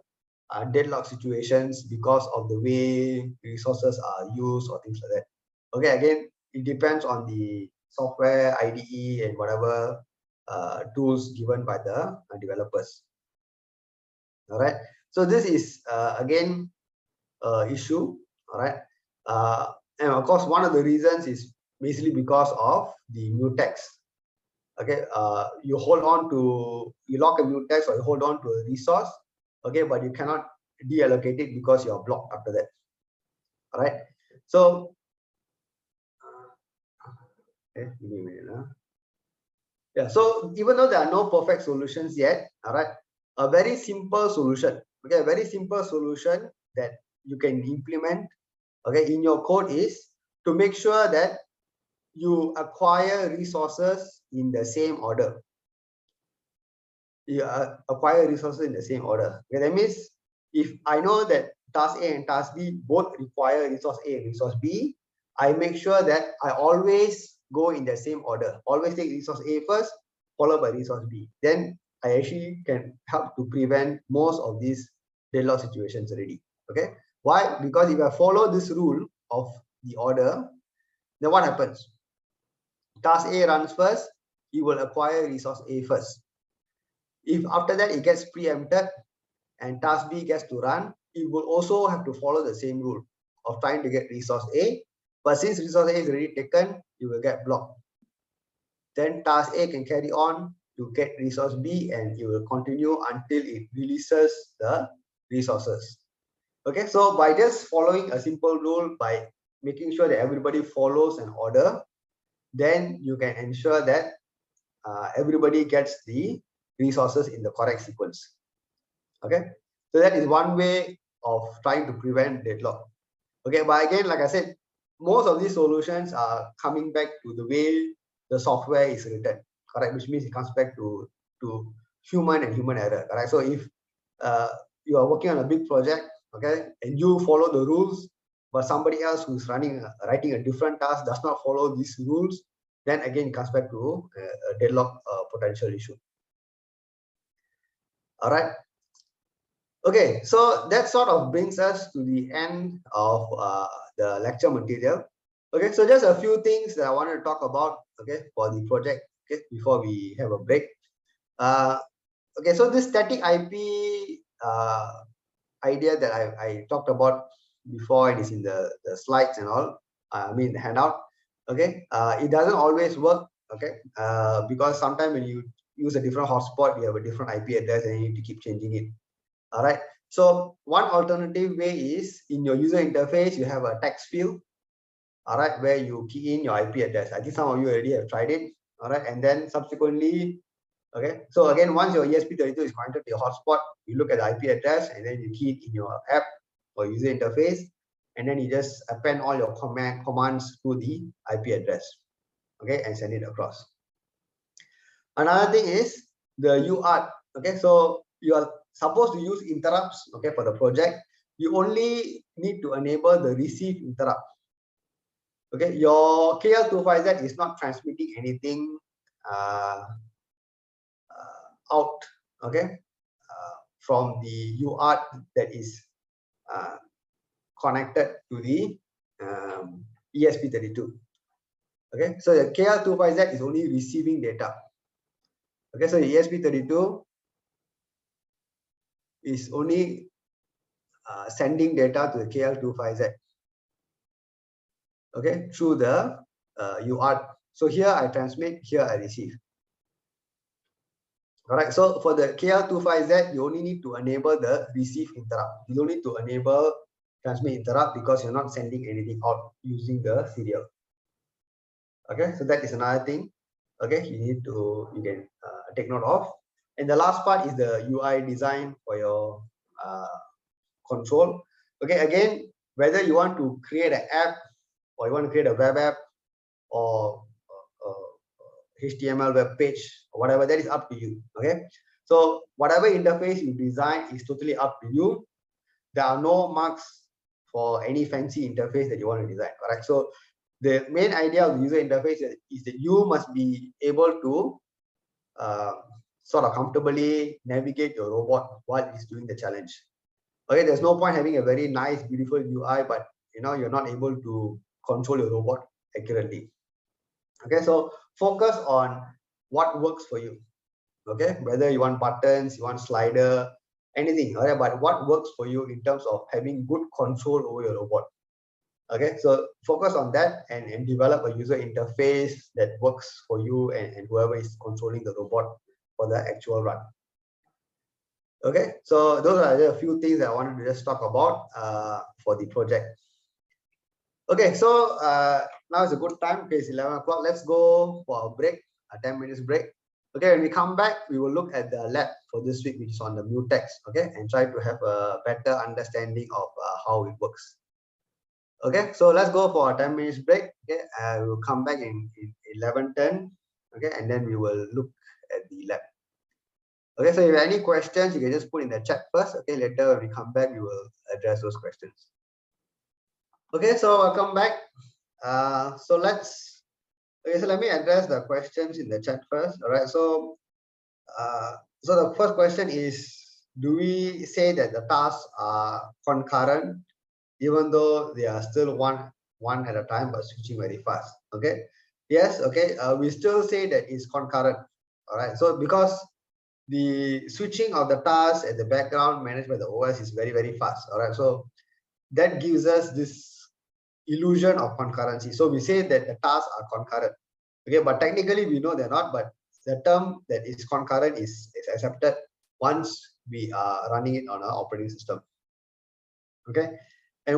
deadlock situations because of the way resources are used or things like that. Okay, again, it depends on the software IDE and whatever tools given by the developers. All right, so this is again issue. All right, and of course one of the reasons is basically because of the mutex. Okay, you lock a mutex or you hold on to a resource, okay, but you cannot deallocate it because you're blocked after that. All right, so okay, give me a minute. Yeah, so even though there are no perfect solutions yet, all right, a very simple solution, okay, a very simple solution that you can implement, okay, in your code is to make sure that you acquire resources in the same order. You acquire resources in the same order. Okay, that means if I know that task A and task B both require resource A and resource B, I make sure that I always go in the same order. Always take resource A first, followed by resource B. Then I actually can help to prevent most of these deadlock situations already. Okay, why? Because if I follow this rule of the order, then what happens? Task A runs first, it will acquire resource A first. If after that it gets preempted and task B gets to run, it will also have to follow the same rule of trying to get resource A. But since resource A is already taken, it will get blocked. Then task A can carry on to get resource B and it will continue until it releases the resources. Okay, so by just following a simple rule, by making sure that everybody follows an order, then you can ensure that everybody gets the resources in the correct sequence. Okay, so that is one way of trying to prevent deadlock. Okay, but again, like I said, most of these solutions are coming back to the way the software is written, correct? Which means it comes back to human and human error, correct? So if you are working on a big project, okay, and you follow the rules, but somebody else who's writing a different task does not follow these rules, then again it comes back to a deadlock potential issue. All right. Okay, so that sort of brings us to the end of the lecture material. Okay, so just a few things that I wanted to talk about, okay, for the project, okay, before we have a break. Okay, so this static IP idea that I talked about before, and is in the slides and all, I mean the handout. Okay, it doesn't always work, okay, because sometimes when you use a different hotspot, you have a different IP address and you need to keep changing it. All right, so one alternative way is in your user interface, you have a text field, all right, where you key in your IP address. I think some of you already have tried it. All right, and then subsequently, okay, so again, once your ESP32 is connected to your hotspot, you look at the IP address and then you key it in your app or user interface, and then you just append all your commands to the IP address, okay, and send it across. Another thing is the UART. Okay, so you are supposed to use interrupts, okay, for the project. You only need to enable the receive interrupt. Okay, your KL25Z is not transmitting anything out, okay, from the UART that is connected to the ESP32. Okay, so the KL25Z is only receiving data. Okay, so the ESP32 is only sending data to the KL25Z. Okay, through the UART. So here I transmit, here I receive. All right, so for the KL25Z, you only need to enable the receive interrupt. You don't need to enable transmit interrupt because you're not sending anything out using the serial. Okay, so that is another thing. Okay, you can take note of. And the last part is the UI design for your control. Okay, again, whether you want to create an app or you want to create a web app or HTML web page or whatever, that is up to you. Okay, so whatever interface you design is totally up to you. There are no marks for any fancy interface that you want to design. Correct. So the main idea of the user interface is that you must be able to sort of comfortably navigate your robot while it's doing the challenge. Okay, there's no point having a very nice, beautiful UI, but you're not able to control your robot accurately. Okay, so focus on what works for you. Okay, whether you want buttons, you want slider, anything. Okay, but what works for you in terms of having good control over your robot. Okay, so focus on that and develop a user interface that works for you and whoever is controlling the robot for the actual run. Okay, so those are a few things that I wanted to just talk about for the project. Okay, so now is a good time. Okay, it's 11 o'clock. Let's go for a break, a 10 minutes break. Okay, when we come back, we will look at the lab for this week, which is on the Mutex, okay, and try to have a better understanding of how it works. Okay, so let's go for a 10 minutes break. Okay, we'll come back in 11:10. Okay, and then we will look at the lab. Okay, so if you have any questions, you can just put in the chat first. Okay, later when we come back, we will address those questions. Okay, so welcome back. So let me address the questions in the chat first. All right, so the first question is, do we say that the tasks are concurrent even though they are still one at a time but switching very fast? Okay, yes. Okay, we still say that it's concurrent. All right, so because the switching of the tasks at the background managed by the OS is very, very fast. All right, so that gives us this illusion of concurrency. So we say that the tasks are concurrent. Okay, but technically we know they're not, but the term that is concurrent is accepted once we are running it on our operating system. Okay, and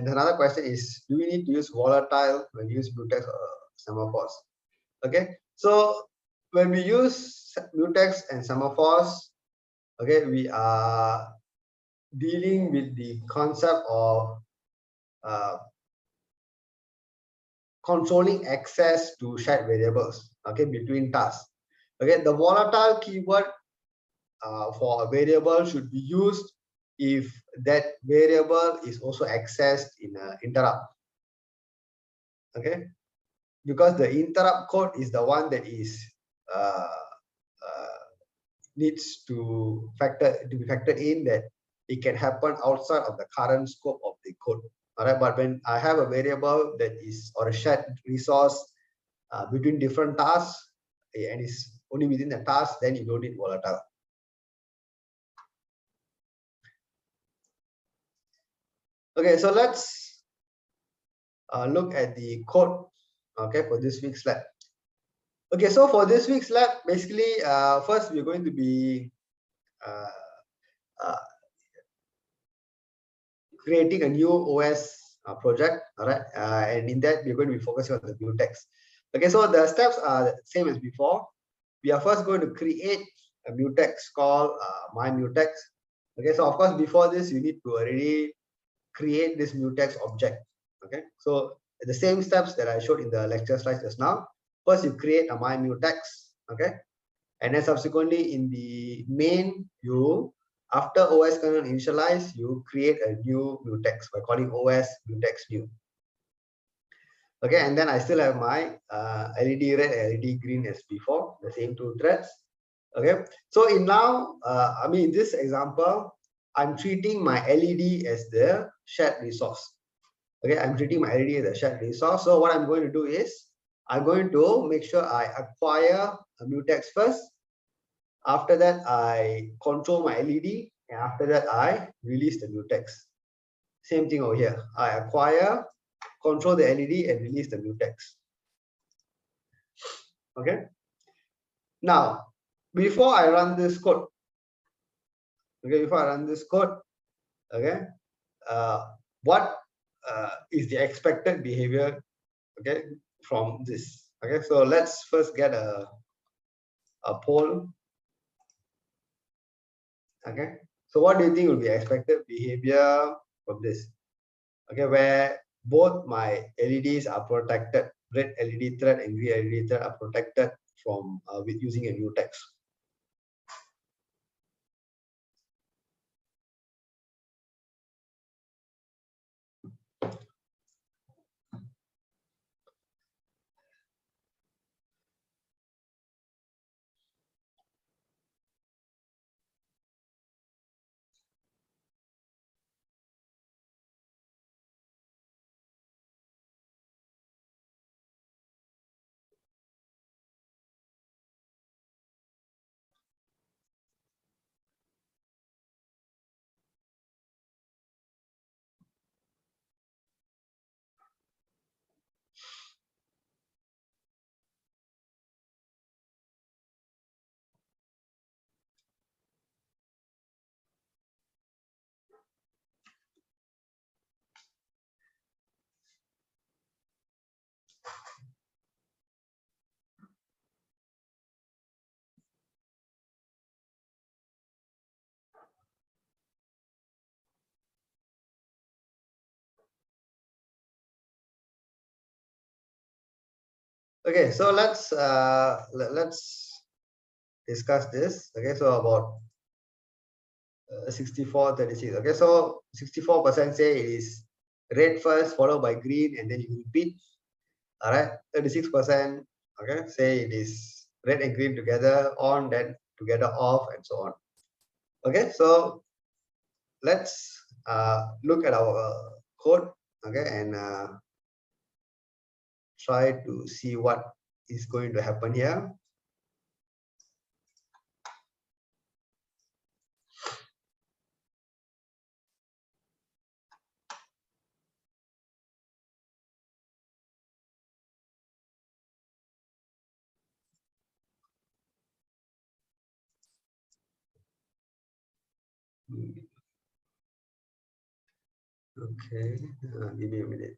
another question is, do we need to use volatile when we use Mutex or semaphores? Okay, so when we use Mutex and semaphores, okay, we are dealing with the concept of controlling access to shared variables, okay, between tasks. Okay, the volatile keyword for a variable should be used if that variable is also accessed in an interrupt. Okay, because the interrupt code is the one that is needs to be factored in, that it can happen outside of the current scope of the code. All right, but when I have a variable that is, or a shared resource between different tasks, and it's only within the task, then you don't need volatile. Okay, so let's look at the code, okay, for this week's lab. Okay, so for this week's lab, basically, first we're going to be creating a new OS project. All right, and in that we're going to be focusing on the Mutex. Okay, so the steps are the same as before. We are first going to create a Mutex called my Mutex. Okay, so of course before this you need to already create this mutex object. Okay, so the same steps that I showed in the lecture slides just now. First, you create a my mutex. Okay, and then subsequently in the main, you after OS kernel initialize, you create a new mutex by calling OS mutex new. Okay, and then I still have my LED red, LED green as before, the same two threads. Okay, so in now, I mean, in this example, I'm treating my LED as the shared resource. Okay, I'm treating my LED as a shared resource. So what I'm going to do is, I'm going to make sure I acquire a mutex first. After that, I control my LED, and after that, I release the mutex. Same thing over here. I acquire, control the LED, and release the mutex. Okay. Now, before I run this code, okay, okay, what is the expected behavior, okay, from this? Okay, so let's first get a poll. Okay, so what do you think will be expected behavior from this? Okay, where both my LEDs are protected, red LED thread and green LED thread are protected from with using a mutex. Okay, so let's discuss this. Okay, so about 64:36. Okay, so 64% say it is red first, followed by green, and then you repeat. All right, 36%, okay, say it is red and green together on, then together off, and so on. Okay, so let's look at our code, okay, and try to see what is going to happen here. Okay, give me a minute.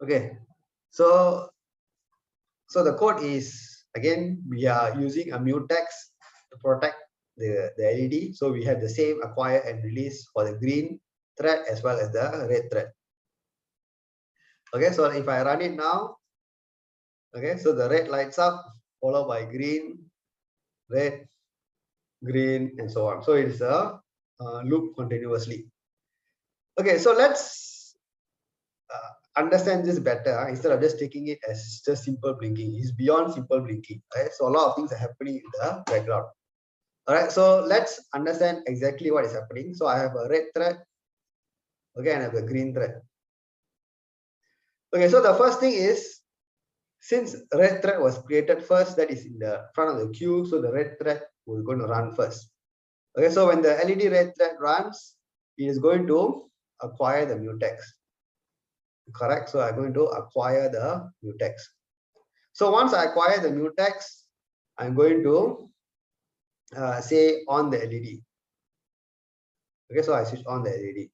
Okay, so the code is, again, we are using a mutex to protect the LED. So we have the same acquire and release for the green thread as well as the red thread. Okay, so if I run it now, okay, so the red lights up, followed by green, red, green, and so on. So it's a loop continuously. Okay, so let's understand this better. Instead of just taking it as just simple blinking, it's beyond simple blinking. Right? So a lot of things are happening in the background. All right, so let's understand exactly what is happening. So I have a red thread, okay, and I have a green thread. Okay, so the first thing is, since red thread was created first, that is in the front of the queue, so the red thread will going to run first. Okay, so when the LED red thread runs, it is going to acquire the mutex. Correct. So I'm going to acquire the mutex. So once I acquire the mutex, I'm going to say on the LED. Okay, so I switch on the LED.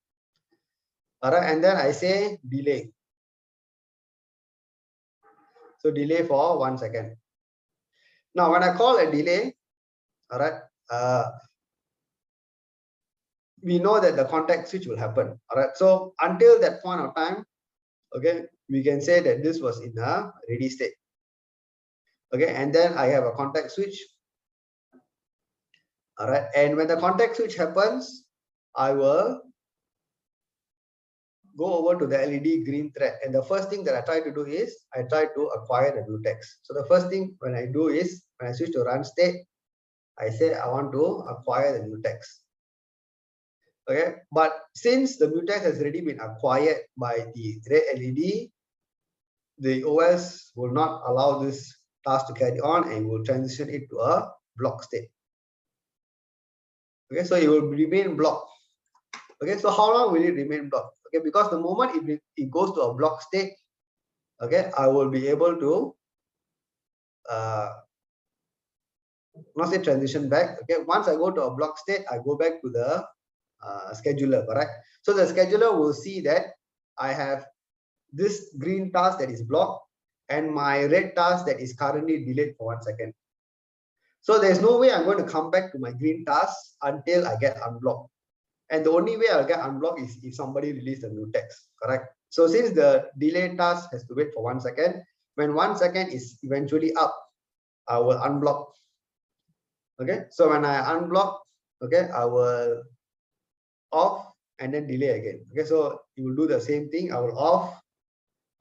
All right, and then I say delay. So delay for 1 second. Now, when I call a delay, all right, we know that the contact switch will happen. All right, so until that point of time, okay, we can say that this was in a ready state. Okay, and then I have a contact switch. All right, and when the contact switch happens, I will go over to the LED green thread, and the first thing that I try to do is I try to acquire the mutex. So the first thing when I do is when I switch to run state, I say I want to acquire the mutex. Okay, but since the mutex has already been acquired by the red LED, the OS will not allow this task to carry on and will transition it to a block state. Okay, so it will remain blocked. Okay, so how long will it remain blocked? Okay, because the moment it goes to a block state, okay, I will be able to not say transition back. Okay, once I go to a block state, I go back to the scheduler, correct? So the scheduler will see that I have this green task that is blocked and my red task that is currently delayed for 1 second. So there's no way I'm going to come back to my green task until I get unblocked. And the only way I'll get unblocked is if somebody releases the mutex, correct? So since the delay task has to wait for 1 second, when 1 second is eventually up, I will unblock. Okay, so when I unblock, okay, I will off and then delay again. Okay, so you will do the same thing. I will off,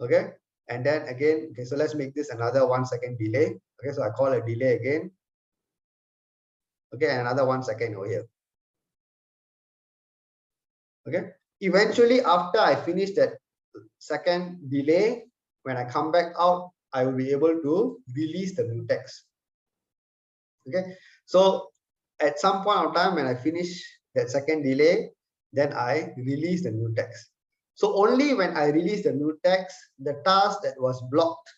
okay, and then again. Okay, so let's make this another 1 second delay. Okay, so I call a delay again. Okay, another 1 second over here. Okay, eventually after I finish that second delay, when I come back out, I will be able to release the mutex. Okay, so at some point of time when I finish that second delay, then I release the mutex. So only when I release the mutex, the task that was blocked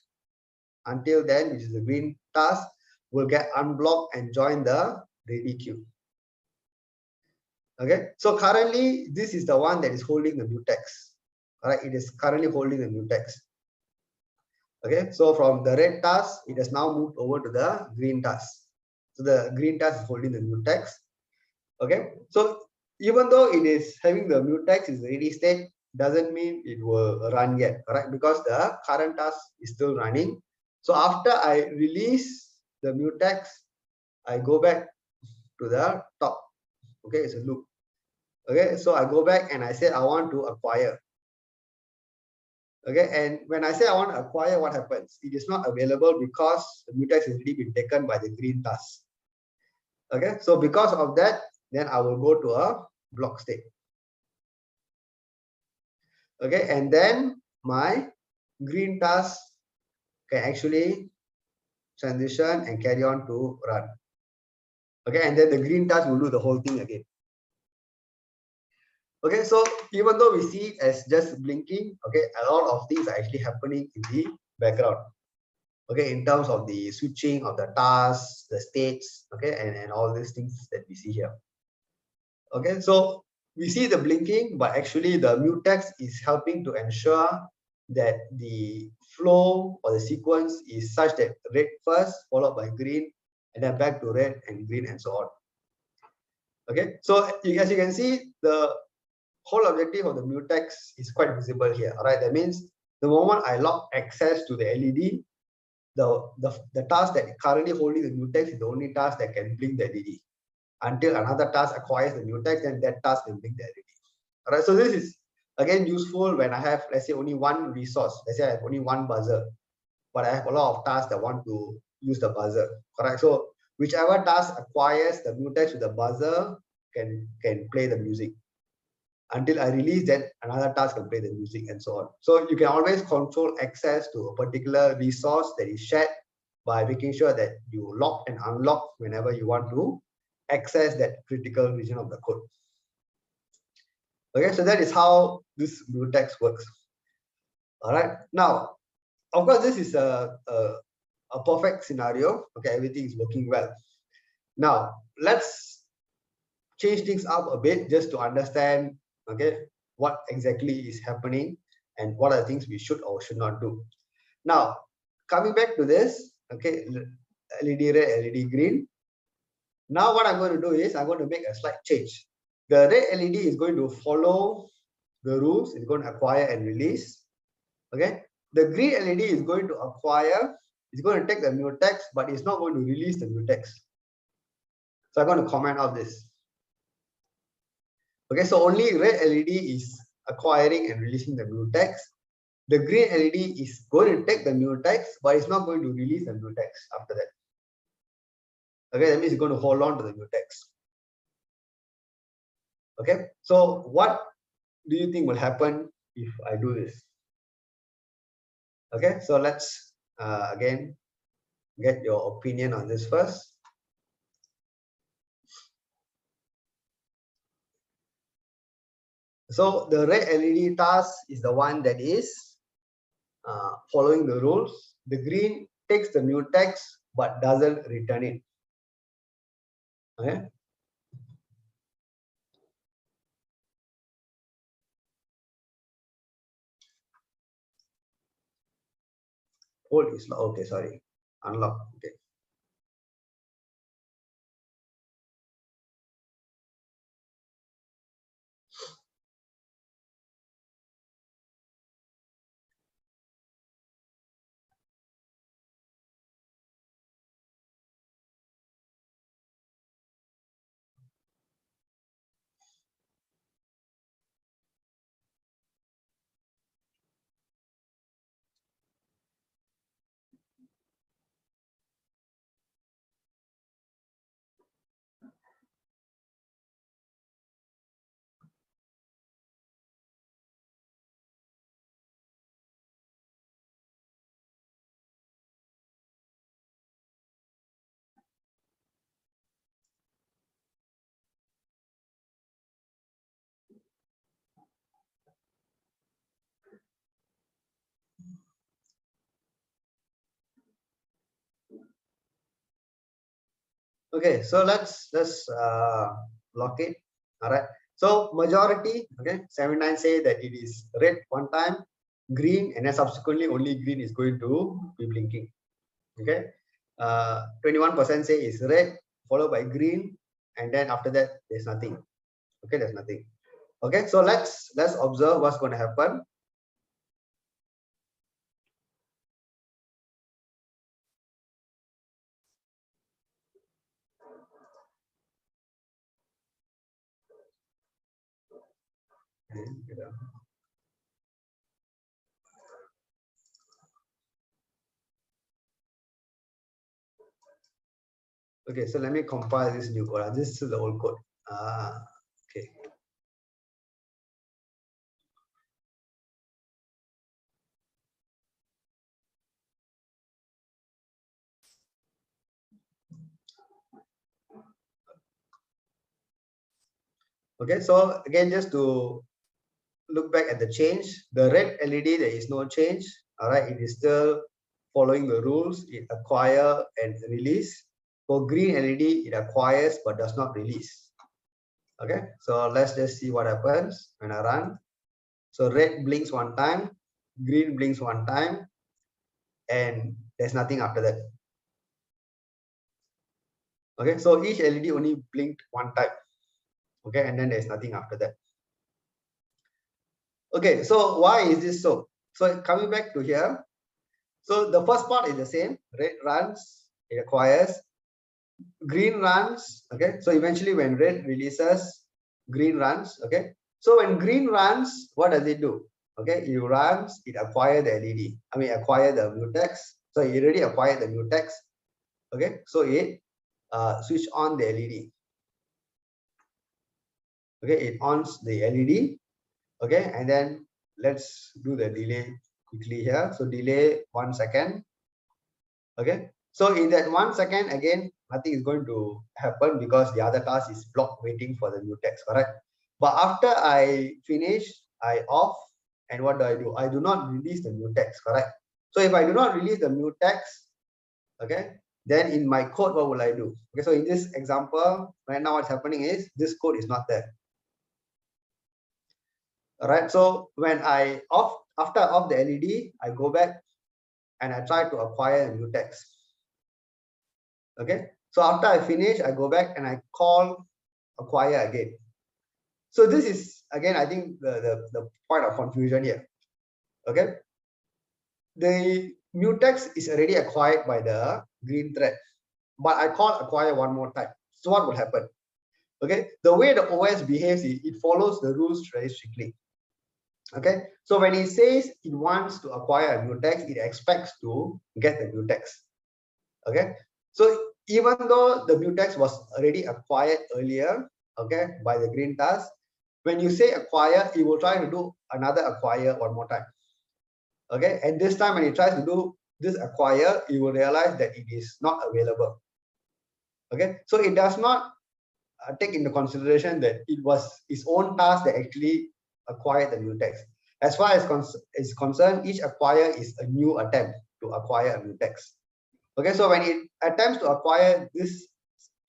until then, which is the green task, will get unblocked and join the ready queue. Okay, so currently this is the one that is holding the mutex. All right, it is currently holding the mutex. Okay, so from the red task, it has now moved over to the green task. So the green task is holding the mutex. Okay, so even though it is having the mutex is ready state, doesn't mean it will run yet, correct? Because the current task is still running. So after I release the mutex, I go back to the top. Okay, it's a loop. Okay, so I go back and I say I want to acquire. Okay, and when I say I want to acquire, what happens? It is not available because the mutex has already been taken by the green task. Okay, so because of that, then I will go to a block state. Okay, and then my green task can actually transition and carry on to run. Okay, and then the green task will do the whole thing again. Okay, so even though we see it as just blinking, okay, a lot of things are actually happening in the background. Okay, in terms of the switching of the tasks, the states, okay, and all these things that we see here. Okay, so we see the blinking, but actually the mutex is helping to ensure that the flow or the sequence is such that red first, followed by green, and then back to red and green and so on. Okay, so as you can see, the whole objective of the mutex is quite visible here. All right, that means the moment I lock access to the LED, the task that is currently holding the mutex is the only task that can blink the LED. Until another task acquires the mutex, and that task can blink the LED. All right, so this is again useful when I have, let's say, only one resource. Let's say I have only one buzzer, but I have a lot of tasks that want to use the buzzer. Correct. So whichever task acquires the mutex with the buzzer can play the music. Until I release that, another task can play the music and so on. So you can always control access to a particular resource that is shared by making sure that you lock and unlock whenever you want to access that critical region of the code. Okay, so that is how this mutex works. All right, now of course this is a perfect scenario. Okay, everything is working well. Now let's change things up a bit just to understand, okay, what exactly is happening and what are the things we should or should not do. Now coming back to this, okay, LED red, LED green. Now what I'm going to do is I'm going to make a slight change. The red LED is going to follow the rules. It's going to acquire and release. Okay, the green LED is going to acquire. It's going to take the mutex, but it's not going to release the mutex. So I'm going to comment out this. Okay, so only red LED is acquiring and releasing the mutex. The green LED is going to take the mutex, but it's not going to release the mutex after that. Okay, that means it's going to hold on to the mutex. Okay, so what do you think will happen if I do this? Okay, so let's again get your opinion on this first. So the red LED task is the one that is following the rules. The green takes the mutex but doesn't return it. Okay. Hold is okay. Sorry, unlock. Okay. Okay, so let's lock it. All right. So majority, okay, 79 say that it is red one time, green, and then subsequently only green is going to be blinking. Okay. 21% say is red followed by green, and then after that there's nothing. Okay, there's nothing. Okay, so let's observe what's going to happen. Okay, so let me compile this new code. This is the old code. Okay. Okay, so again, just to look back at the change, the red LED, there is no change. All right, it is still following the rules. It acquire and release. For green LED, it acquires but does not release. Okay, so let's just see what happens when I run. So red blinks one time, green blinks one time, and there's nothing after that. Okay, so each LED only blinked one time. Okay, and then there's nothing after that. Okay, so why is this so? So coming back to here, so the first part is the same. Red runs, it acquires. Green runs. Okay, so eventually when red releases, green runs. Okay, so when green runs, what does it do? Okay, it runs, it acquires the LED. I mean, acquire the mutex. So it already acquired the mutex. Okay, so it switch on the LED. Okay, it ons the LED. Okay, and then let's do the delay quickly here. So delay 1 second. Okay, so in that 1 second, again nothing is going to happen because the other task is blocked waiting for the mutex, correct? But after I finish, I off, and what do? I do not release the mutex, correct? So if I do not release the mutex, okay, then in my code, what will I do? Okay, so in this example, right now what's happening is this code is not there. All right, so when I off, after I off the LED, I go back and I try to acquire a mutex. Okay, so after I finish, I go back and I call acquire again. So this is again, I think the point of confusion here. Okay, the mutex is already acquired by the green thread, but I call acquire one more time. So what will happen? Okay, the way the OS behaves is it follows the rules very strictly. Okay, so when it says it wants to acquire a mutex, it expects to get the mutex. Okay, so even though the mutex was already acquired earlier, okay, by the green task, when you say acquire, it will try to do another acquire one more time. Okay, and this time when it tries to do this acquire, it will realize that it is not available. Okay, so it does not take into consideration that it was its own task that actually acquired the mutex. As far as is concerned, each acquire is a new attempt to acquire a mutex. Okay, so when it attempts to acquire this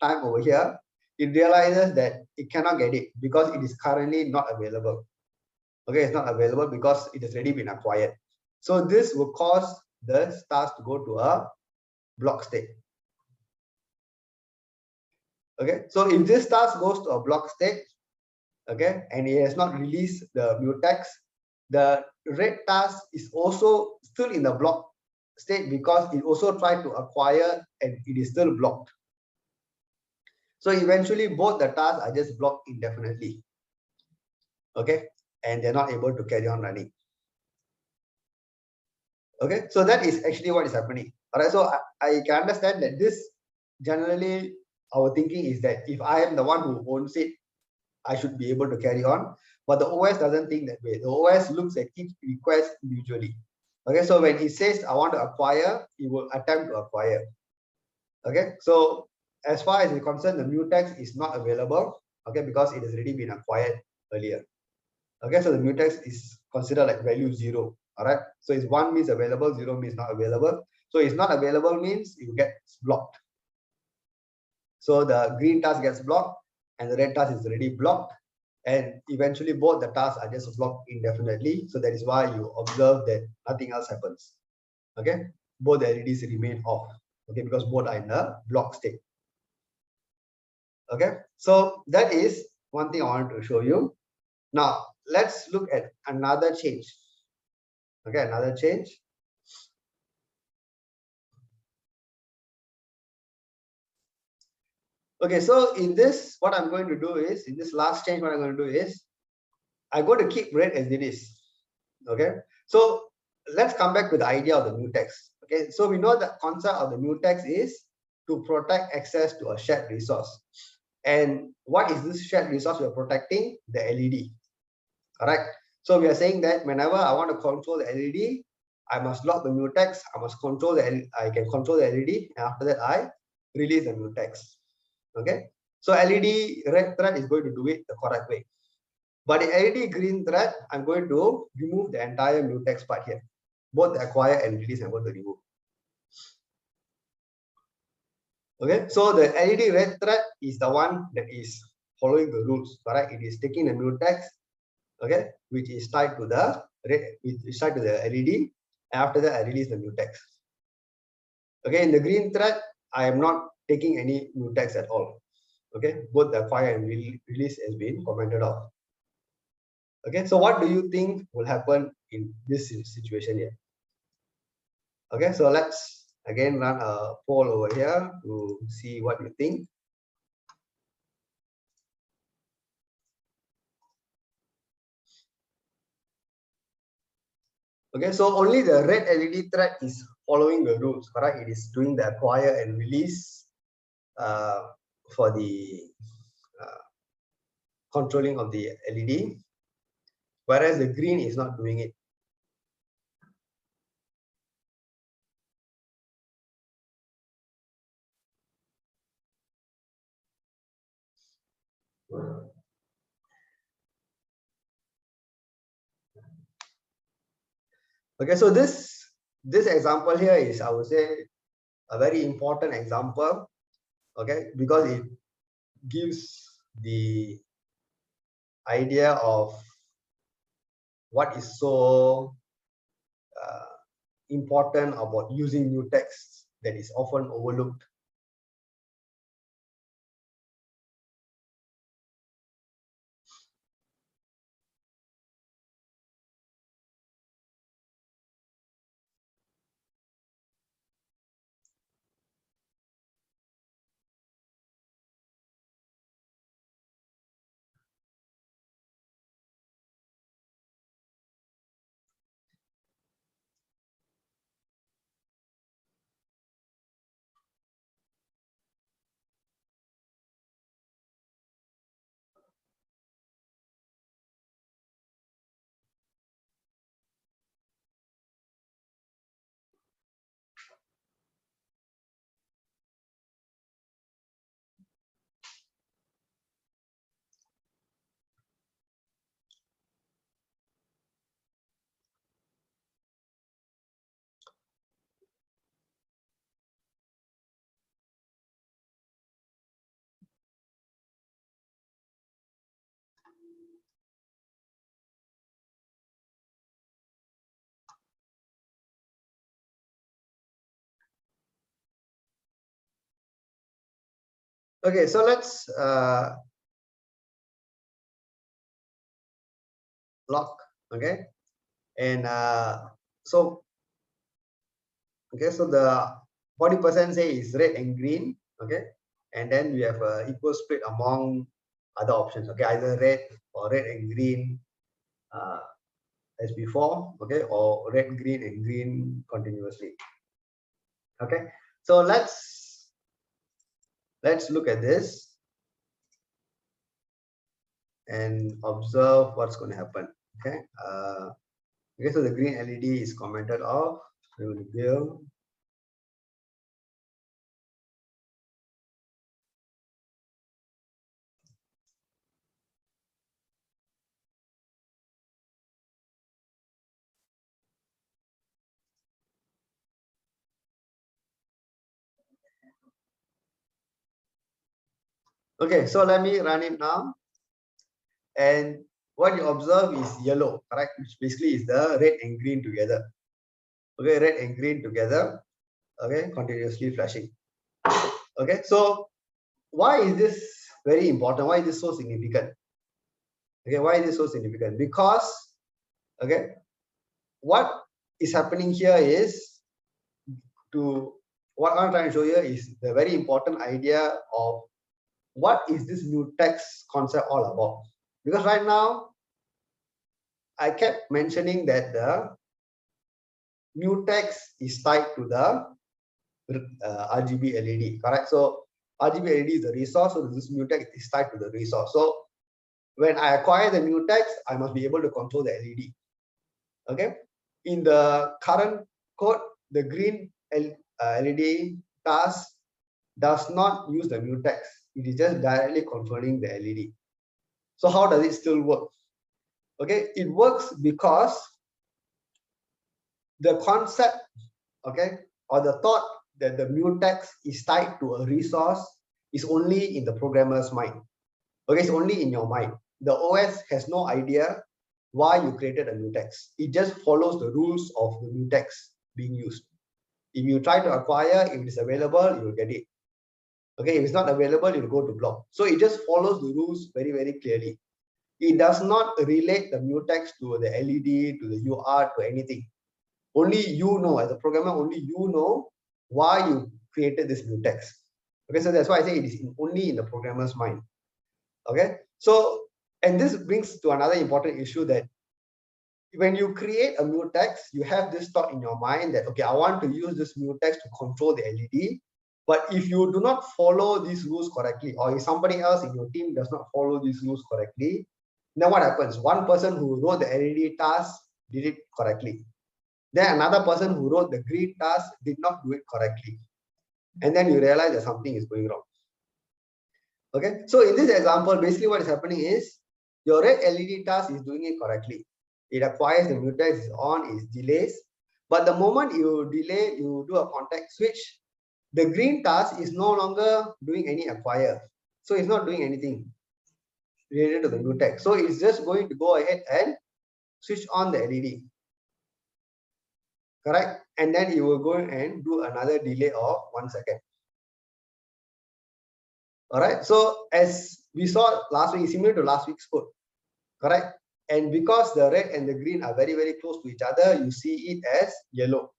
time over here, it realizes that it cannot get it because it is currently not available. Okay, it's not available because it has already been acquired. So this will cause the task to go to a block state. Okay, so if this task goes to a block state, okay, and it has not released the mutex, the red task is also still in the block state because it also tried to acquire and it is still blocked. So eventually both the tasks are just blocked indefinitely. Okay, and they're not able to carry on running. Okay, so that is actually what is happening. All right, so I can understand that this generally our thinking is that if I am the one who owns it, I should be able to carry on. But the OS doesn't think that way. The OS looks at each request individually. Okay, so when it says I want to acquire, it will attempt to acquire. Okay, so as far as we're concerned, the mutex is not available. Okay, because it has already been acquired earlier. Okay, so the mutex is considered like value 0. All right, so it's 1 means available, 0 means not available. So it's not available means it gets blocked. So the green task gets blocked and the red task is already blocked, and eventually both the tasks are just blocked indefinitely. So that is why you observe that nothing else happens. Okay, both the LEDs remain off. Okay, because both are in the block state. Okay, so that is one thing I wanted to show you. Now let's look at another change. Okay, another change. Okay, so in this, what I'm going to do is, in this last change, what I'm going to do is, I'm going to keep red as it is. Okay, so let's come back to the idea of the mutex. Okay, so we know the concept of the mutex is to protect access to a shared resource. And what is this shared resource we're protecting? The LED. Correct. So we are saying that whenever I want to control the LED, I must lock the mutex. I must control the LED. I can control the LED, and after that I release the mutex. Okay, so LED red thread is going to do it the correct way, but the LED green thread, I'm going to remove the entire mutex part here. Both the acquire and release I'm going to remove. Okay, so the LED red thread is the one that is following the rules, correct? It is taking the mutex, okay, which is tied to the red, which is tied to the LED, and after that I release the mutex. Okay, in the green thread, I am not taking any mutex at all. Okay, both the acquire and release has been commented off. Okay, so what do you think will happen in this situation here? Okay, so let's again run a poll over here to see what you think. Okay, so only the red LED thread is following the rules, correct? It is doing the acquire and release for the controlling of the LED, whereas the green is not doing it. Okay, so this example here is, I would say, a very important example. Okay, because it gives the idea of what is so important about using mutex that is often overlooked. Okay, so let's lock. Okay, and so okay, so the 40% say is red and green. Okay, and then we have a equal split among other options. Okay, either red or red and green as before. Okay, or red, green, and green continuously. Okay, so let's look at this and observe what's going to happen. Okay, okay, so the green LED is commented off. We will build. Okay, so let me run it now. And what you observe is yellow, correct? Which basically is the red and green together. Okay, red and green together. Okay, continuously flashing. Okay, so why is this very important? Why is this so significant? Okay, why is this so significant? Because, okay, what is happening here is what I'm trying to show you is the very important idea of what is this mutex concept all about. Because right now, I kept mentioning that the mutex is tied to the RGB LED, correct? So RGB LED is the resource, so this mutex is tied to the resource. So when I acquire the mutex, I must be able to control the LED. Okay, in the current code, the green LED task does not use the mutex. It is just directly controlling the LED. So how does it still work? Okay, it works because the concept, okay, or the thought that the mutex is tied to a resource is only in the programmer's mind. Okay, it's only in your mind. The OS has no idea why you created a mutex. It just follows the rules of the mutex being used. If you try to acquire, if it is available, you will get it. Okay, if it's not available, you'll go to block. So it just follows the rules very, very clearly. It does not relate the mutex to the LED, to the UART, to anything. Only you know, as a programmer, only you know why you created this mutex. Okay, so that's why I say it is only in the programmer's mind. Okay, so, and this brings to another important issue, that when you create a mutex, you have this thought in your mind that, okay, I want to use this mutex to control the LED. But if you do not follow these rules correctly, or if somebody else in your team does not follow these rules correctly, then what happens? One person who wrote the LED task did it correctly. Then another person who wrote the green task did not do it correctly. And then you realize that something is going wrong. Okay, so in this example, basically what is happening is your red LED task is doing it correctly. It acquires the mutex, is on, is delays. But the moment you delay, you do a contact switch, the green task is no longer doing any acquire. So it's not doing anything related to the mutex. So it's just going to go ahead and switch on the LED. Correct? And then you will go and do another delay of 1 second. All right. So as we saw last week, similar to last week's code. Correct? And because the red and the green are very, very close to each other, you see it as yellow.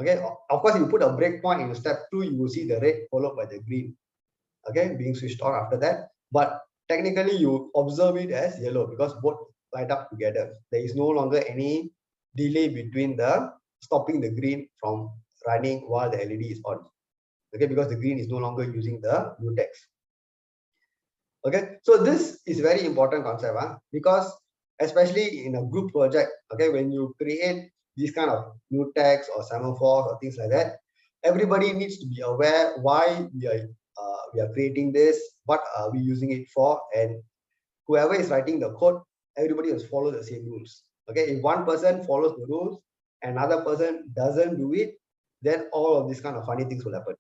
Okay. Of course, if you put a breakpoint in step 2, you will see the red followed by the green. Okay, being switched on after that. But technically, you observe it as yellow because both light up together. There is no longer any delay between the stopping the green from running while the LED is on. Okay, because the green is no longer using the mutex. Okay, so this is very important concept, because especially in a group project, okay, when you create these kind of mutex or semaphores or things like that, everybody needs to be aware why we are creating this, what are we using it for, and whoever is writing the code, everybody must follow the same rules. Okay, if one person follows the rules, another person doesn't do it, then all of these kind of funny things will happen.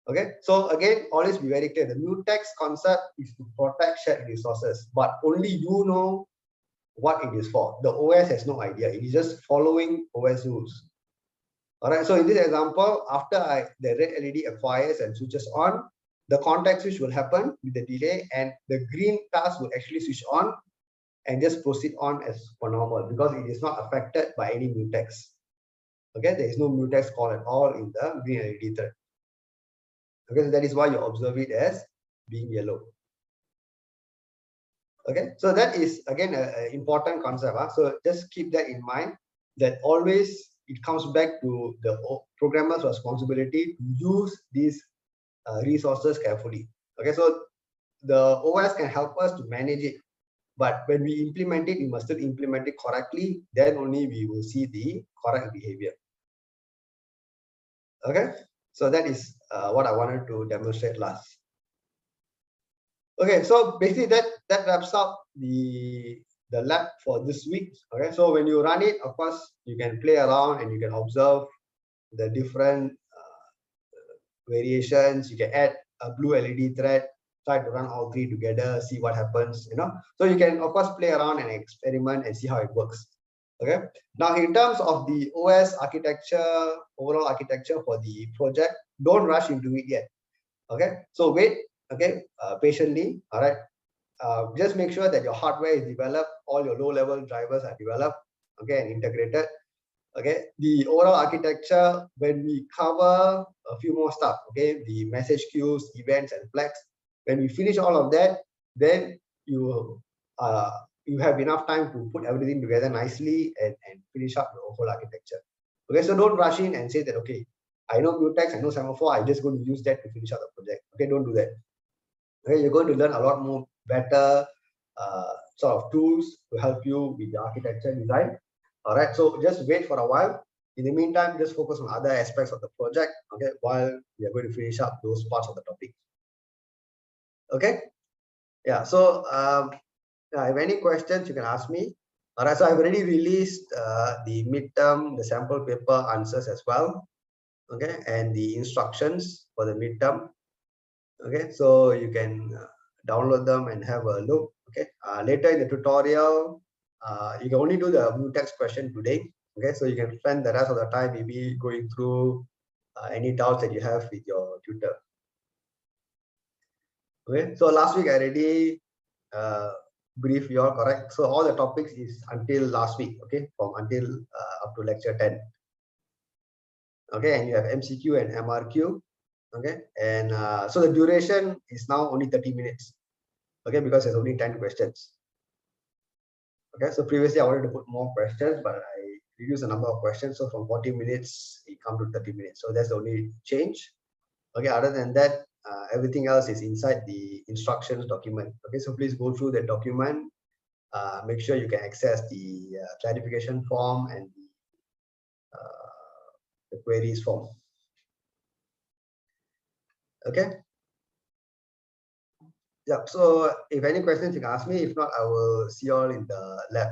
Okay, so again, always be very clear. The mutex concept is to protect shared resources, but only you know what it is for. The OS has no idea. It is just following OS rules. All right, so in this example, after the red LED acquires and switches on, the contact switch will happen with the delay, and the green task will actually switch on and just proceed on as per normal because it is not affected by any mutex. Okay, there is no mutex call at all in the green LED thread. Okay, so that is why you observe it as being yellow. Okay, so that is again an important concept. So just keep that in mind, that always it comes back to the programmer's responsibility to use these resources carefully. Okay, so the OS can help us to manage it, but when we implement it, we must still implement it correctly. Then only we will see the correct behavior. Okay, so that is what I wanted to demonstrate last. Okay, so basically that wraps up the lab for this week. Okay, so when you run it, of course, you can play around and you can observe the different variations. You can add a blue LED thread, try to run all three together, see what happens, so you can of course play around and experiment and see how it works. Okay, now in terms of the OS architecture, overall architecture for the project, don't rush into it yet. Okay, so wait, okay, patiently. All right, just make sure that your hardware is developed, all your low-level drivers are developed, okay, and integrated. Okay, the overall architecture, when we cover a few more stuff, okay, the message queues, events, and flags, when we finish all of that, then you have enough time to put everything together nicely and finish up the whole architecture. Okay, so don't rush in and say that, okay, I know mutex, I know semaphore, I'm just going to use that to finish up the project. Okay, don't do that. Okay, you're going to learn a lot more better sort of tools to help you with the architecture design. All right, so just wait for a while. In the meantime, just focus on other aspects of the project, okay, while we are going to finish up those parts of the topic. Okay, yeah, so if any questions, you can ask me. All right, so I've already released the midterm, the sample paper answers as well, okay, and the instructions for the midterm. Okay, so you can download them and have a look. Okay, later in the tutorial, you can only do the mutex question today. Okay, so you can spend the rest of the time maybe going through any doubts that you have with your tutor. Okay, so last week I already briefed you all, correct? So all the topics is until last week, okay, from until up to lecture 10. Okay, and you have MCQ and MRQ. Okay, and so the duration is now only 30 minutes. Okay, because there's only 10 questions. Okay, so previously I wanted to put more questions, but I reduced the number of questions. So from 40 minutes, it comes to 30 minutes. So that's the only change. Okay, other than that, everything else is inside the instructions document. Okay, so please go through the document. Make sure you can access the clarification form and the queries form. Okay. Yeah, so if any questions, you can ask me. If not, I will see you all in the lab.